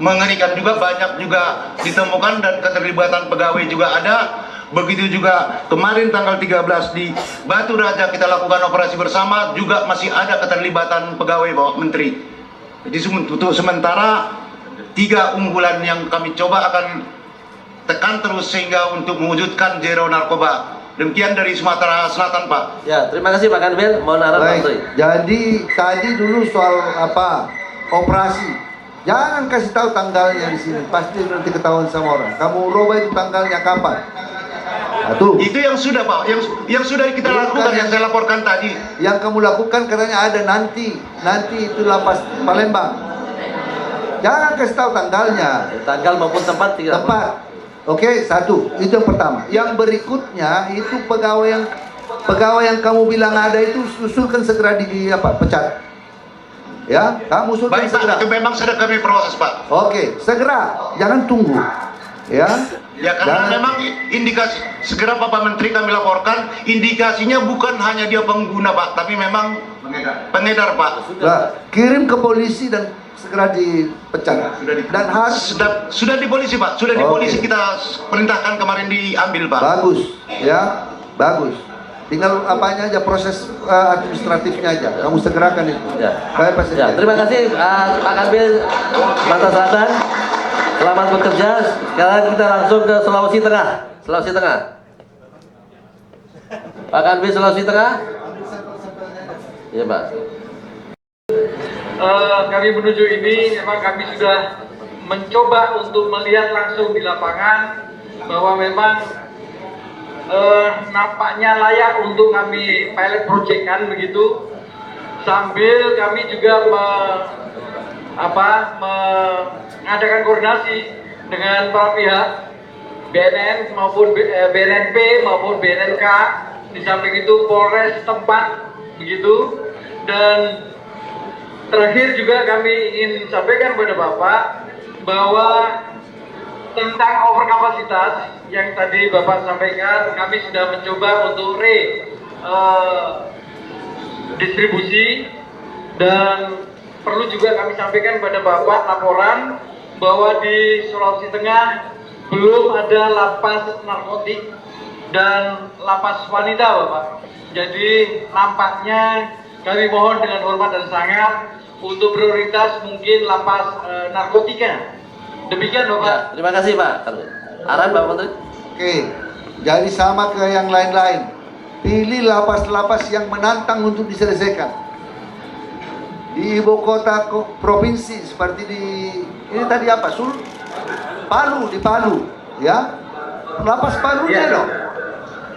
mengerikan, juga banyak juga ditemukan dan keterlibatan pegawai juga ada. Begitu juga kemarin tanggal 13 di Batu Raja kita lakukan operasi bersama, juga masih ada keterlibatan pegawai Bapak Menteri. Jadi untuk sementara 3 unggulan yang kami coba akan tekan terus sehingga untuk mewujudkan zero narkoba. Demikian dari Sumatera Selatan, Pak. Ya, terima kasih Pak Kanwil. Mohon arahan Pak Menteri. Jadi tadi dulu soal apa operasi, jangan kasih tahu tanggalnya di sini, pasti nanti ketahuan sama orang. Kamu ubah itu tanggalnya kapan? Satu. Itu yang sudah, Pak, yang sudah kita lakukan, yang saya laporkan tadi. Yang kamu lakukan katanya ada nanti itu lapas Palembang. Jangan kasih tahu tanggalnya. Tanggal maupun tempat tidak. Tempat. Oke, satu. Itu yang pertama. Yang berikutnya itu pegawai yang kamu bilang ada itu usulkan segera pecat. Ya, kamu usulkan Baik, segera. Pak, itu memang sudah kami proses, Pak. Oke, segera. Jangan tunggu. Ya. Ya, karena memang indikasi segera Bapak Menteri kami laporkan, indikasinya bukan hanya dia pengguna, Pak, tapi memang pengedar, Pak. Nah, kirim ke polisi dan segera dipecat. Dan harus Sudah di polisi, Pak. Sudah di Oke. polisi kita perintahkan kemarin diambil, Pak. bagus, ya, bagus. Tinggal apanya aja proses administratifnya aja. Kamu segerakan itu. Ya. Baik, Pak Ya, Sekjen. terima kasih Pak Kanwil Sumatera Selatan. Selamat bekerja. Sekarang kita langsung ke Sulawesi Tengah. Sulawesi Tengah. Pak Kanwil Sulawesi Tengah. Iya, Pak. Kami menuju ini memang kami sudah mencoba untuk melihat langsung di lapangan bahwa memang nampaknya layak untuk kami pilot project-kan begitu, sambil kami juga mengadakan koordinasi dengan para pihak BNN maupun BNNP maupun BNNK, di samping itu Polres tempat begitu. Dan terakhir juga kami ingin sampaikan kepada Bapak bahwa tentang overkapasitas yang tadi Bapak sampaikan, kami sudah mencoba untuk distribusi, dan perlu juga kami sampaikan kepada Bapak laporan bahwa di Sulawesi Tengah belum ada lapas narkotik dan lapas wanita, Bapak. Jadi nampaknya kami mohon dengan hormat dan sangat untuk prioritas mungkin lapas narkotika. Demikian, Bapak. Ya, terima kasih Pak Kanwil. Arahan Bapak Menteri. Oke, jadi sama ke yang lain-lain. Pilih lapas-lapas yang menantang untuk diselesaikan. Di ibu kota provinsi seperti di ini tadi apa? Palu, di Palu, ya. Lapas Palunya dong.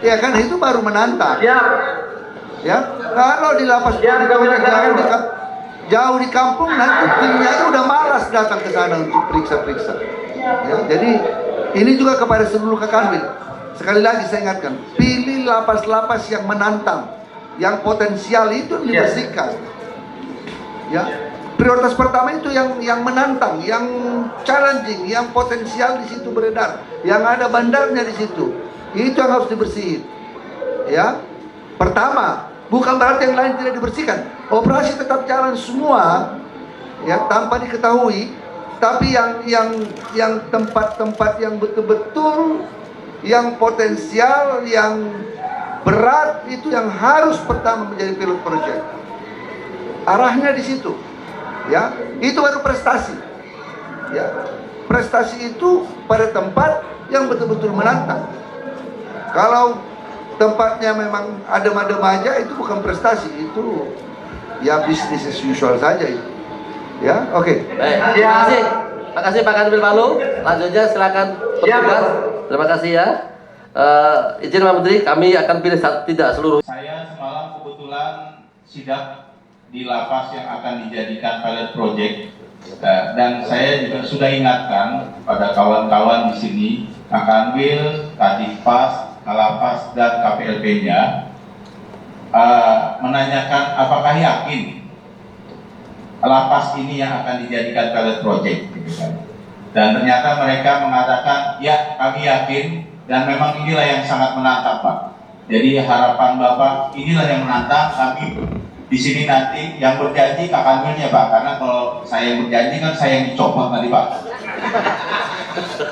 Ya kan itu baru menantang. Ya, Ya, kalau di lapas Ya, Palu kami laksanakan, jauh di kampung nanti timnya itu udah malas datang ke sana untuk periksa-periksa. Ya, jadi ini juga kepada seluruh Kanwil. Sekali lagi saya ingatkan, pilih lapas-lapas yang menantang, yang potensial itu dibersihkan. Ya, prioritas pertama itu yang menantang, yang challenging, yang potensial di situ beredar, yang ada bandarnya di situ. Itu yang harus dibersihin. Ya, pertama, bukan berarti yang lain tidak dibersihkan. Operasi tetap jalan semua, ya, tanpa diketahui. Tapi yang tempat-tempat yang betul-betul, yang potensial, yang berat itu yang harus pertama menjadi pilot project. Arahnya di situ, ya. Itu baru prestasi, ya. Prestasi itu pada tempat yang betul-betul menantang. Kalau tempatnya memang adem-adem aja, itu bukan prestasi, itu ya business as usual saja itu. Ya, oke. Baik, terima kasih. Terima kasih Pak Kanwil Palu. Lanjutnya silakan petugas. Terima kasih ya. Izin Pak Menteri, kami akan pilih tidak seluruh. Saya semalam kebetulan sidak di lapas yang akan dijadikan pilot project, dan saya juga sudah ingatkan pada kawan-kawan di sini, Pak Kanwil, Kadifpas, Kalapas dan KPLP-nya menanyakan apakah yakin lapas ini yang akan dijadikan pilot project, gitu kan. Dan ternyata mereka mengatakan, ya kami yakin, dan memang inilah yang sangat menantang, Pak. Jadi harapan Bapak, inilah yang menantang kami di sini nanti. Yang berjanji Kak Kanwilnya, Pak, karena kalau saya yang berjanji kan saya yang dicopot tadi, Pak.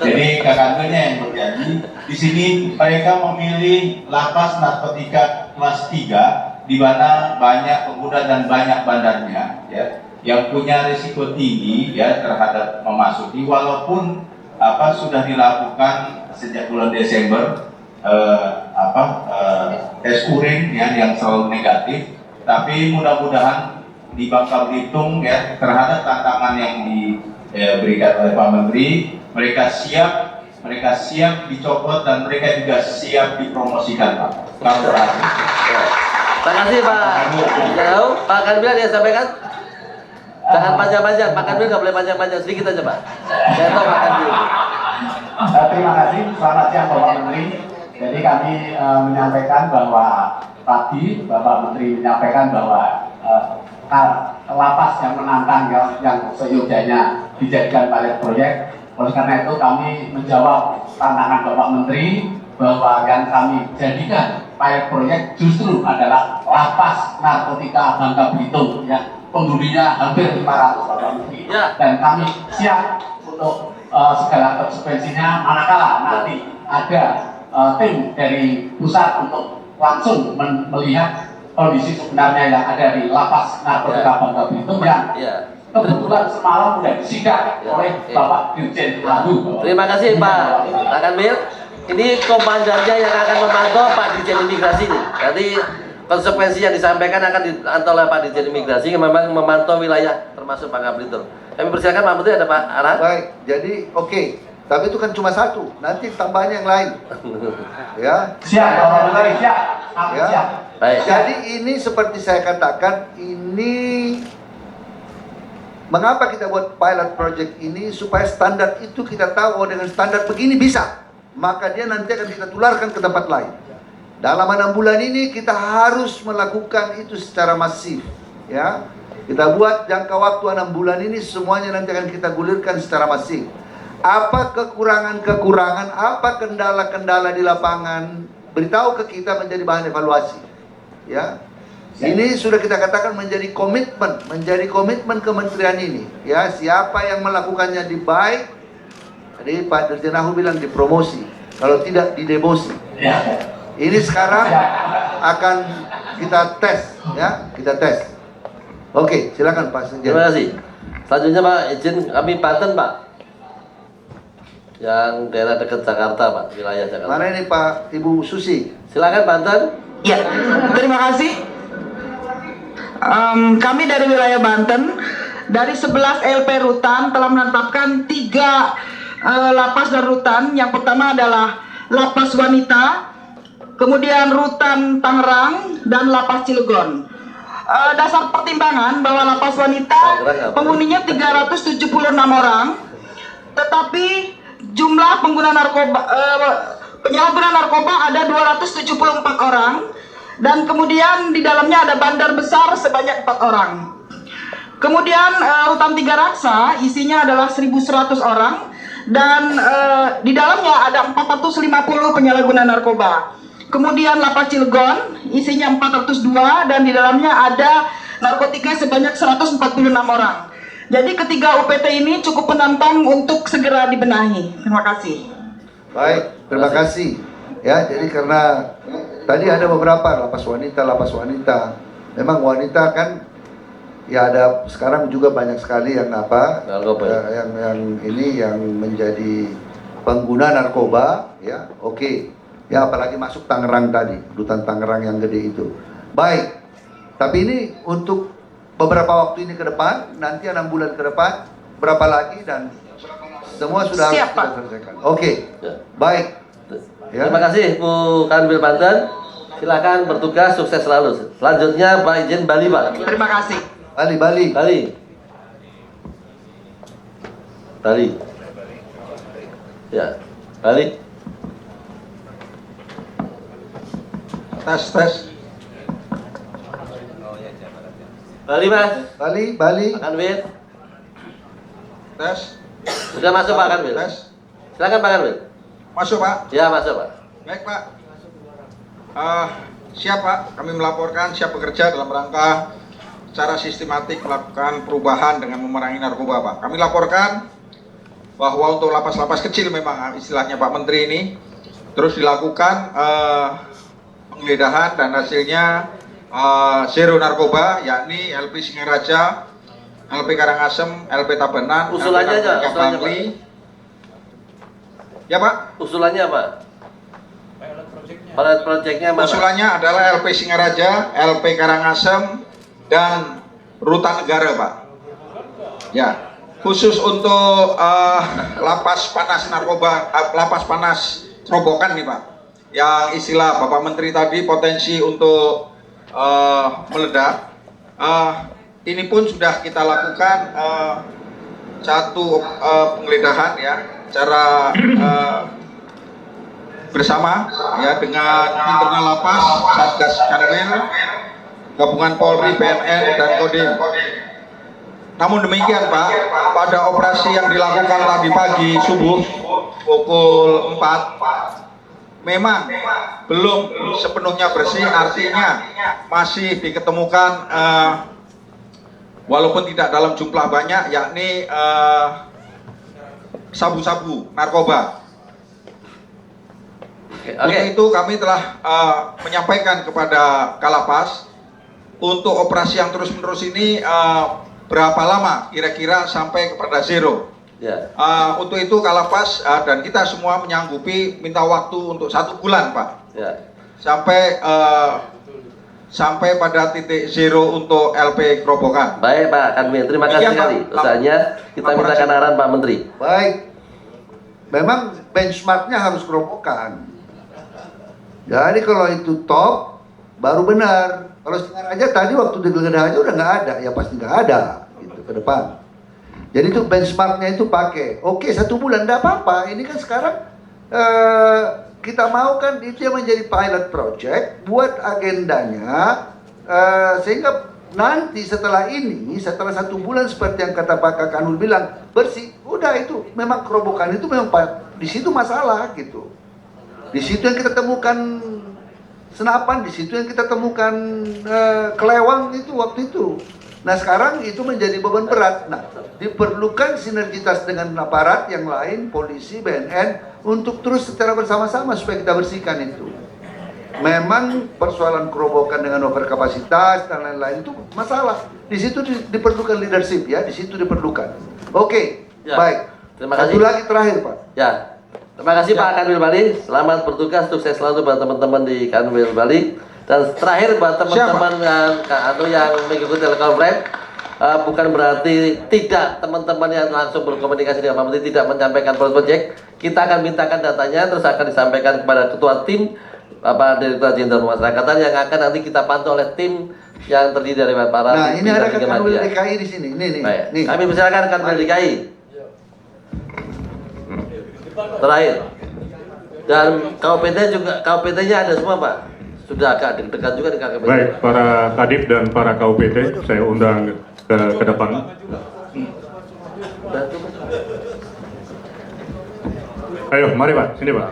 Jadi Kak Kanwilnya yang berjanji. Di sini mereka memilih lapas narkotika kelas 3, di mana banyak pengguna dan banyak bandarnya, ya. yang punya risiko tinggi ya terhadap memasuki, walaupun sudah dilakukan sejak bulan Desember tes urin ya yang selalu negatif, tapi mudah-mudahan di Bangka Belitung ya terhadap tantangan yang diberikan oleh Pak Menteri, mereka siap dicopot dan mereka juga siap dipromosikan, Pak. Kalau berhasil. Terima kasih Pak. Jauh, Pak Kanwil yang sampaikan. Jangan panjang-panjang, Pak Kanwil nggak boleh panjang-panjang, sedikit aja Pak. Saya tahu Pak Kanwil. Terima kasih, selamat siang Bapak Menteri. Jadi kami menyampaikan bahwa tadi Bapak Menteri menyampaikan bahwa lapas yang menantang yang seyogyanya dijadikan pilot proyek. Oleh karena itu kami menjawab tantangan Bapak Menteri bahwa yang kami jadikan pilot proyek justru adalah lapas narkotika Bangka Belitung ya, penghuninya hampir 500 Bapak Menteri Ya. dan kami siap untuk segala konsekuensinya manakala nanti ada tim dari pusat untuk langsung melihat kondisi sebenarnya yang ada di lapas narkotika Bangka Belitung yang kebetulan semalam sudah disidak oleh Bapak Dirjen Agung. Terima kasih Pak Kanwil. Ini komandannya yang akan memantau Pak Dirjen Imigrasi ini. Jadi konsekuensi yang disampaikan akan dipantau oleh Pak Dirjen Imigrasi yang memang memantau wilayah termasuk Bangka Belitung. Kami persilakan Pak Menteri, ada Pak Arhan. Baik, jadi oke. Tapi itu kan cuma satu, nanti tambahnya yang lain. Ya. Siap, Bapak Menteri, siap. Ya. Siap. Baik. Jadi ini seperti saya katakan, ini mengapa kita buat pilot project ini supaya standar itu kita tahu, oh dengan standar begini bisa. Maka dia nanti akan kita tularkan ke tempat lain. Dalam 6 bulan ini kita harus melakukan itu secara masif, ya. Kita buat jangka waktu 6 bulan ini semuanya nanti akan kita gulirkan secara masif. Apa kekurangan-kekurangan, apa kendala-kendala di lapangan, beritahu ke kita menjadi bahan evaluasi. Ya. Ini sudah kita katakan menjadi komitmen kementerian ini. Ya, siapa yang melakukannya di baik, tadi Pak Dirjen Ahu bilang dipromosi, kalau tidak didemosi. Ya. Ini sekarang akan kita tes, ya, kita tes. Oke, silakan Pak Sekjen. Terima kasih. Selanjutnya Pak, izin kami Banten Pak. Yang daerah dekat Jakarta Pak, wilayah Jakarta. Mana ini Pak Ibu Susi? Silakan Banten. Ya, terima kasih. Kami dari wilayah Banten, dari 11 LP Rutan telah menetapkan 3 lapas dan rutan. Yang pertama adalah Lapas Wanita, kemudian Rutan Tangerang, dan Lapas Cilegon. Dasar pertimbangan bahwa Lapas Wanita penghuninya 376 orang, tetapi jumlah pengguna narkoba, penyalahguna narkoba ada 274 orang, dan kemudian di dalamnya ada bandar besar sebanyak 4 orang. Kemudian Rutan Tiga Raksa isinya adalah 1.100 orang, dan di dalamnya ada 450 penyalahguna narkoba. Kemudian Lapas Cilegon isinya 402 dan di dalamnya ada narkotika sebanyak 146 orang. Jadi ketiga UPT ini cukup menantang untuk segera dibenahi. Terima kasih. Baik, terima kasih. Ya, jadi karena tadi ada beberapa lapas wanita. Memang wanita kan ya ada sekarang juga banyak sekali yang yang menjadi pengguna narkoba, ya. Oke. Ya apalagi masuk Tangerang tadi, Rutan Tangerang yang gede itu. Baik. Tapi ini untuk beberapa waktu ini ke depan, nanti 6 bulan ke depan, berapa lagi dan semua sudah harus kita selesaikan. Oke. Baik. Ya. Terima kasih Bu Kanwil Banten. Silakan bertugas, sukses selalu. Selanjutnya Pak Izin Bali Pak. Terima kasih. Bali. Ya, Bali. Tes. Bali Mas. Bali. Pak Kanwil. Tes. Sudah masuk Pak Kanwil. Tes. Silakan Pak Kanwil. Masuk Pak. Ya masuk Pak. Baik Pak. Siap Pak. Kami melaporkan siap bekerja dalam rangka secara sistematik melakukan perubahan dengan memerangi narkoba Pak. Kami laporkan bahwa untuk lapas-lapas kecil memang istilahnya Pak Menteri ini terus dilakukan penggeledahan dan hasilnya zero narkoba, yakni LP Singaraja LP Karangasem, LP Tabanan, Usulannya aja, LP usulannya, Bangli. Ya Pak. Usulannya apa? Pilot projectnya mana? Usulannya adalah LP Singaraja, LP Karangasem, dan Rutan Negara Pak. Ya, khusus untuk lapas panas narkoba, lapas panas Robokan nih Pak. Yang istilah Bapak Menteri tadi potensi untuk meledak. Ini pun sudah kita lakukan satu penggeledahan ya, secara bersama ya dengan internal lapas, Satgas Kanwil, gabungan Polri, BNN, dan Kodim. Namun demikian Pak, pada operasi yang dilakukan tadi pagi subuh pukul 4 memang belum sepenuhnya bersih, artinya masih diketemukan walaupun tidak dalam jumlah banyak, yakni sabu-sabu narkoba. Untuk itu kami telah menyampaikan kepada Kalapas untuk operasi yang terus-menerus ini berapa lama kira-kira sampai kepada zero. Ya. Untuk itu Kalapas dan kita semua menyanggupi minta waktu untuk 1 bulan Pak. Ya. Sampai pada titik zero untuk LP Kerobokan. Baik Pak Kanwil, terima kasih sekali. Usahanya kita mintakan arahan Pak Menteri. Baik, memang benchmarknya harus Kerobokan. Jadi kalau itu top, baru benar. Kalau Singaraja tadi waktu digeledah aja udah nggak ada, ya pasti nggak ada gitu ke depan. Jadi itu benchmarknya itu pakai. Oke, 1 bulan nggak apa-apa. Ini kan sekarang kita mau kan itu yang menjadi pilot project buat agendanya sehingga nanti setelah ini, setelah 1 bulan seperti yang kata Pak Kakanul bilang bersih, udah itu memang Kerobokan itu memang di situ masalah gitu. Di situ yang kita temukan senapan, di situ yang kita temukan kelewang itu waktu itu. Nah sekarang itu menjadi beban berat. Nah diperlukan sinergitas dengan aparat yang lain, polisi, BNN untuk terus secara bersama-sama supaya kita bersihkan itu. Memang persoalan Kerobokan dengan overkapasitas dan lain-lain itu masalah. Di situ diperlukan leadership ya, di situ diperlukan. Oke, Ya. baik. Terima kasih. Satu lagi terakhir Pak. Ya. Terima kasih Pak Kanwil Bali. Selamat bertugas, sukses selalu buat teman-teman di Kanwil Bali. Dan terakhir buat teman-teman yang mengikuti telekonferensi, bukan berarti tidak teman-teman yang langsung berkomunikasi dengan Pak Menteri tidak menyampaikan project. Kita akan mintakan datanya, terus akan disampaikan kepada ketua tim Bapak Direktur Jenderal Pemasyarakatan yang akan nanti kita pantau oleh tim yang terdiri dari para. Nah ini ada Kanwil DKI di sini. Nih. Kami persilakan Kanwil DKI. Terakhir, dan KUPT-nya ada semua Pak, sudah agak dekat juga dengan KUPT. Baik, para kadip dan para KUPT saya undang ke depan. Ayo, mari Pak, sini Pak.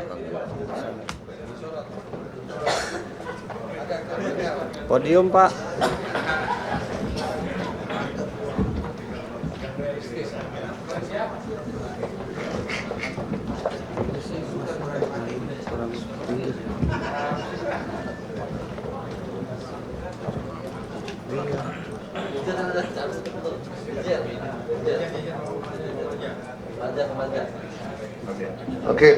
Podium Pak. Oke.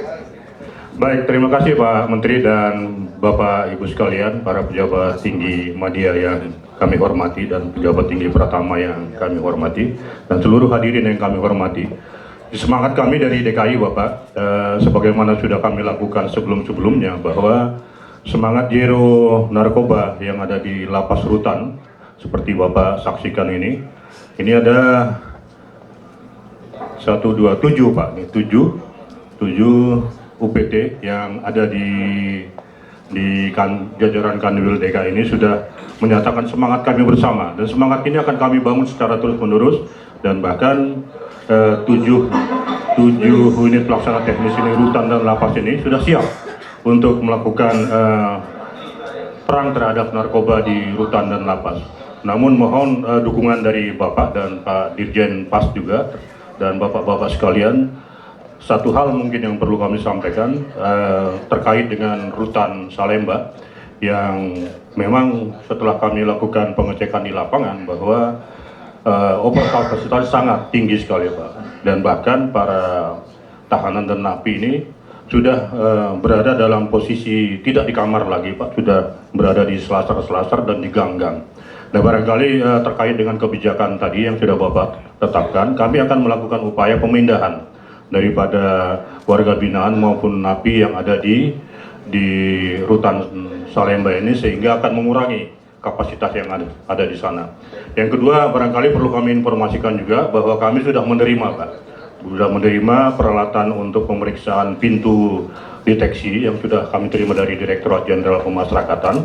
Baik, terima kasih Pak Menteri dan Bapak Ibu sekalian, para pejabat tinggi media yang kami hormati dan pejabat tinggi Pratama yang kami hormati dan seluruh hadirin yang kami hormati. Semangat kami dari DKI Bapak, sebagaimana sudah kami lakukan sebelum-sebelumnya, bahwa semangat zero narkoba yang ada di Lapas Rutan seperti Bapak saksikan ini ada 1, 2, 7 Pak, 7 UPT yang ada di jajaran Kanwil DKI ini sudah menyatakan semangat kami bersama, dan semangat ini akan kami bangun secara terus-menerus, dan bahkan 7 unit pelaksana teknis ini, rutan dan lapas ini sudah siap untuk melakukan perang terhadap narkoba di rutan dan lapas. Namun mohon dukungan dari Bapak dan Pak Dirjen Pas juga dan Bapak-Bapak sekalian. Satu hal mungkin yang perlu kami sampaikan terkait dengan rutan Salemba yang memang setelah kami lakukan pengecekan di lapangan bahwa overkapasitas sangat tinggi sekali Pak, dan bahkan para tahanan dan napi ini sudah berada dalam posisi tidak di kamar lagi Pak, sudah berada di selasar-selasar dan di gang-gang. Nah barangkali terkait dengan kebijakan tadi yang sudah Bapak tetapkan, kami akan melakukan upaya pemindahan daripada warga binaan maupun napi yang ada di rutan Salemba ini, sehingga akan mengurangi kapasitas yang ada di sana. Yang kedua, barangkali perlu kami informasikan juga bahwa kami sudah menerima Pak, sudah menerima peralatan untuk pemeriksaan pintu deteksi yang sudah kami terima dari Direktorat Jenderal Pemasyarakatan,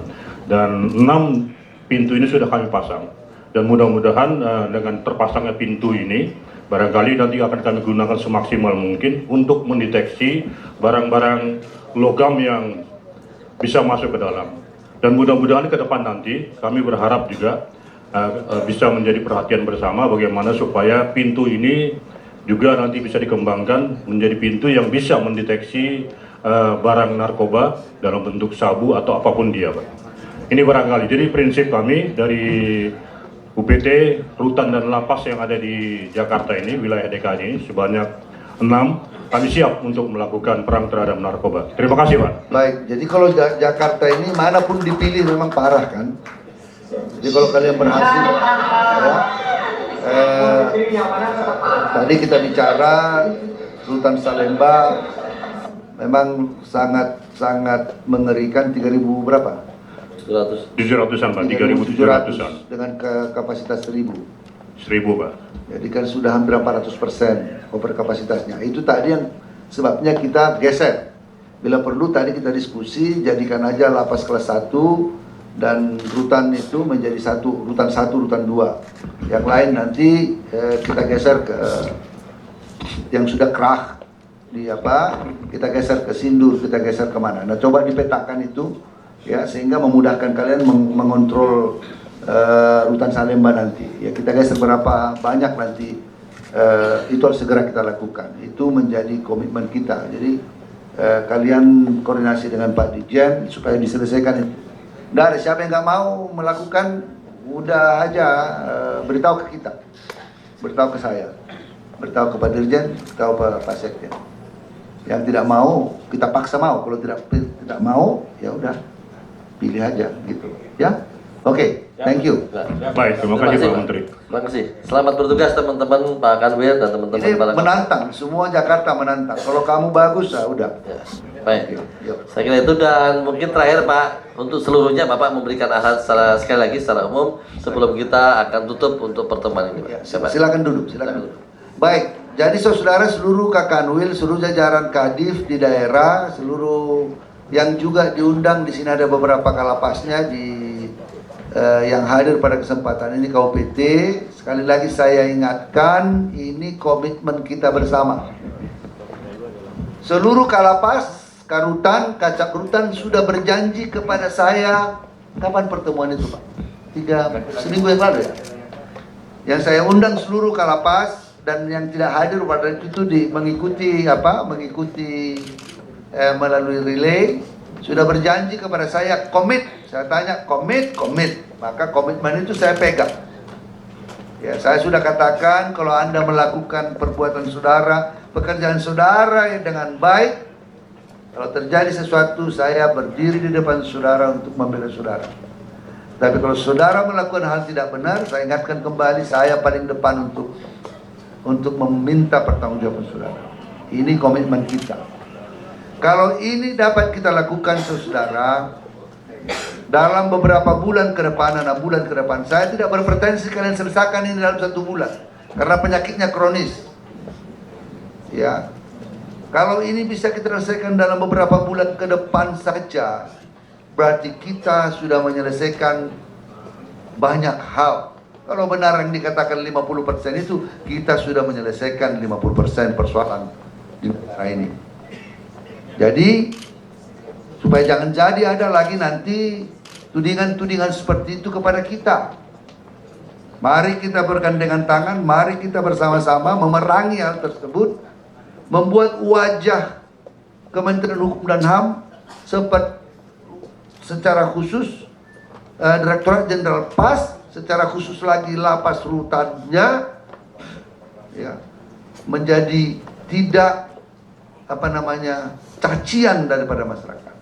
dan 6 pintu ini sudah kami pasang, dan mudah-mudahan dengan terpasangnya pintu ini barangkali nanti akan kami gunakan semaksimal mungkin untuk mendeteksi barang-barang logam yang bisa masuk ke dalam. Dan mudah-mudahan ke depan nanti kami berharap juga bisa menjadi perhatian bersama bagaimana supaya pintu ini juga nanti bisa dikembangkan menjadi pintu yang bisa mendeteksi barang narkoba dalam bentuk sabu atau apapun dia Pak. Ini barangkali, jadi prinsip kami dari UPT, rutan dan lapas yang ada di Jakarta ini, wilayah DKI ini sebanyak 6, kami siap untuk melakukan perang terhadap narkoba. Terima kasih Pak. Baik, jadi kalau Jakarta ini manapun dipilih memang parah kan. Jadi kalau kalian berhasil, tadi kita bicara rutan Salemba memang sangat mengerikan, 3.000 berapa? 700-an Pak, 3.700-an. Dengan kapasitas 1.000 Pak. Jadi kan sudah hampir 400% over kapasitasnya. Itu tadi yang sebabnya kita geser. Bila perlu tadi kita diskusi, jadikan aja lapas kelas 1 dan rutan itu menjadi rutan 1, rutan 2. Yang lain nanti kita geser ke yang sudah krah di kita geser ke Sindur, kita geser kemana. Nah coba dipetakan itu ya, sehingga memudahkan kalian mengontrol rutan Salemba nanti. Ya kita geser berapa banyak nanti, itu harus segera kita lakukan. Itu menjadi komitmen kita. Jadi kalian koordinasi dengan Pak Dirjen supaya diselesaikan itu. Nggak ada siapa yang nggak mau melakukan, udah aja beritahu ke kita, beritahu ke saya, beritahu ke Pak Dirjen, beritahu ke Pak Sekjen. Yang tidak mau kita paksa mau, kalau tidak mau ya udah pilih aja gitu ya. Oke, thank you. Baik, terima kasih Pak Menteri. Terima kasih. Selamat bertugas teman-teman Pak Kanwil dan teman-teman. Ini menantang, semua Jakarta menantang. Kalau kamu bagus, ya udah. Ya, baik. Saya kira itu, dan mungkin terakhir Pak, untuk seluruhnya Bapak memberikan arahan sekali lagi secara umum sebelum kita akan tutup untuk pertemuan ini. Ya, silakan duduk, silakan duduk. Baik, jadi saudara seluruh Kakanwil, seluruh jajaran Kadif di daerah, seluruh yang juga diundang di sini, ada beberapa kalapasnya yang hadir pada kesempatan ini KUPT. Sekali lagi saya ingatkan, ini komitmen kita bersama. Seluruh kalapas, karutan, kacak rutan sudah berjanji kepada saya. Kapan pertemuan itu Pak? Seminggu yang lalu ya. Yang saya undang seluruh kalapas dan yang tidak hadir pada itu mengikuti melalui relay, sudah berjanji kepada saya komit. Saya tanya komit, maka komitmen itu saya pegang. Ya, saya sudah katakan kalau Anda melakukan perbuatan saudara, pekerjaan saudara yang dengan baik, kalau terjadi sesuatu saya berdiri di depan saudara untuk membela saudara. Tapi kalau saudara melakukan hal tidak benar, saya ingatkan kembali, saya paling depan untuk meminta pertanggungjawaban saudara. Ini komitmen kita. Kalau ini dapat kita lakukan saudara, dalam beberapa bulan ke depan, 6 bulan ke depan, saya tidak berpretensi kalian selesaikan ini dalam 1 bulan, karena penyakitnya kronis. Ya, kalau ini bisa kita selesaikan dalam beberapa bulan ke depan saja, berarti kita sudah menyelesaikan banyak hal. Kalau benar yang dikatakan 50% itu, kita sudah menyelesaikan 50% persoalan di negara ini. Jadi supaya jangan jadi ada lagi nanti tudingan-tudingan seperti itu kepada kita. Mari kita bergandengan tangan, mari kita bersama-sama memerangi hal tersebut, membuat wajah Kementerian Hukum dan HAM secara khusus Direktorat Jenderal PAS secara khusus lagi lapas rutannya, ya, menjadi tidak cacian daripada masyarakat.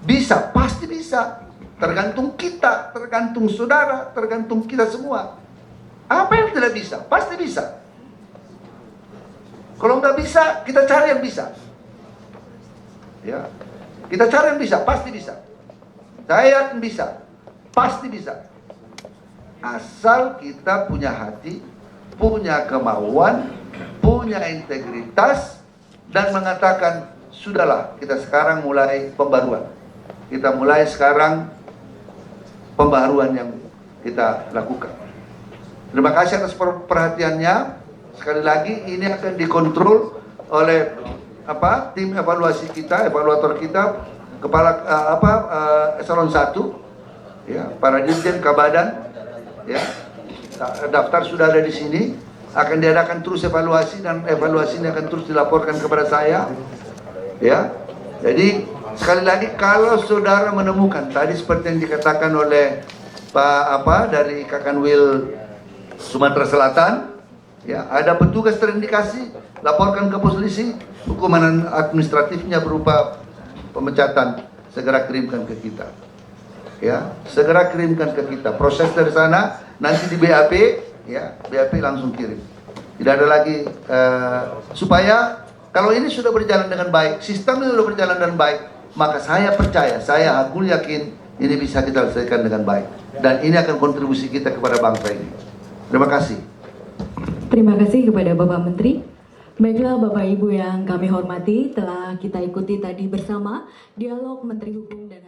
Bisa, pasti bisa. Tergantung kita, tergantung saudara, tergantung kita semua. Apa yang tidak bisa? Pasti bisa. Kalau nggak bisa, kita cari yang bisa. Ya, kita cari yang bisa, pasti bisa. Saya yakin bisa, pasti bisa. Asal kita punya hati, punya kemauan, punya integritas, dan mengatakan, sudahlah, kita sekarang mulai pembaruan. Kita mulai sekarang pembaruan yang kita lakukan. Terima kasih atas perhatiannya. Sekali lagi, ini akan dikontrol oleh tim evaluasi kita, evaluator kita, kepala eselon 1, ya, para dirjen Kabadan, ya, daftar sudah ada di sini. Akan diadakan terus evaluasi, dan evaluasi ini akan terus dilaporkan kepada saya, ya. Jadi sekali lagi, kalau saudara menemukan tadi seperti yang dikatakan oleh Pak dari Kakanwil Sumatera Selatan, ya, ada petugas terindikasi, laporkan ke polisi, hukuman administratifnya berupa pemecatan, segera kirimkan ke kita. Ya, segera kirimkan ke kita. Proses dari sana nanti di BAP, ya, BAP langsung kirim. Tidak ada lagi supaya kalau ini sudah berjalan dengan baik, sistemnya sudah berjalan dengan baik, maka saya percaya, saya aku yakin ini bisa kita selesaikan dengan baik, dan ini akan kontribusi kita kepada bangsa ini. Terima kasih. Terima kasih kepada Bapak Menteri. Baiklah Bapak Ibu yang kami hormati, telah kita ikuti tadi bersama dialog Menteri Hukum dan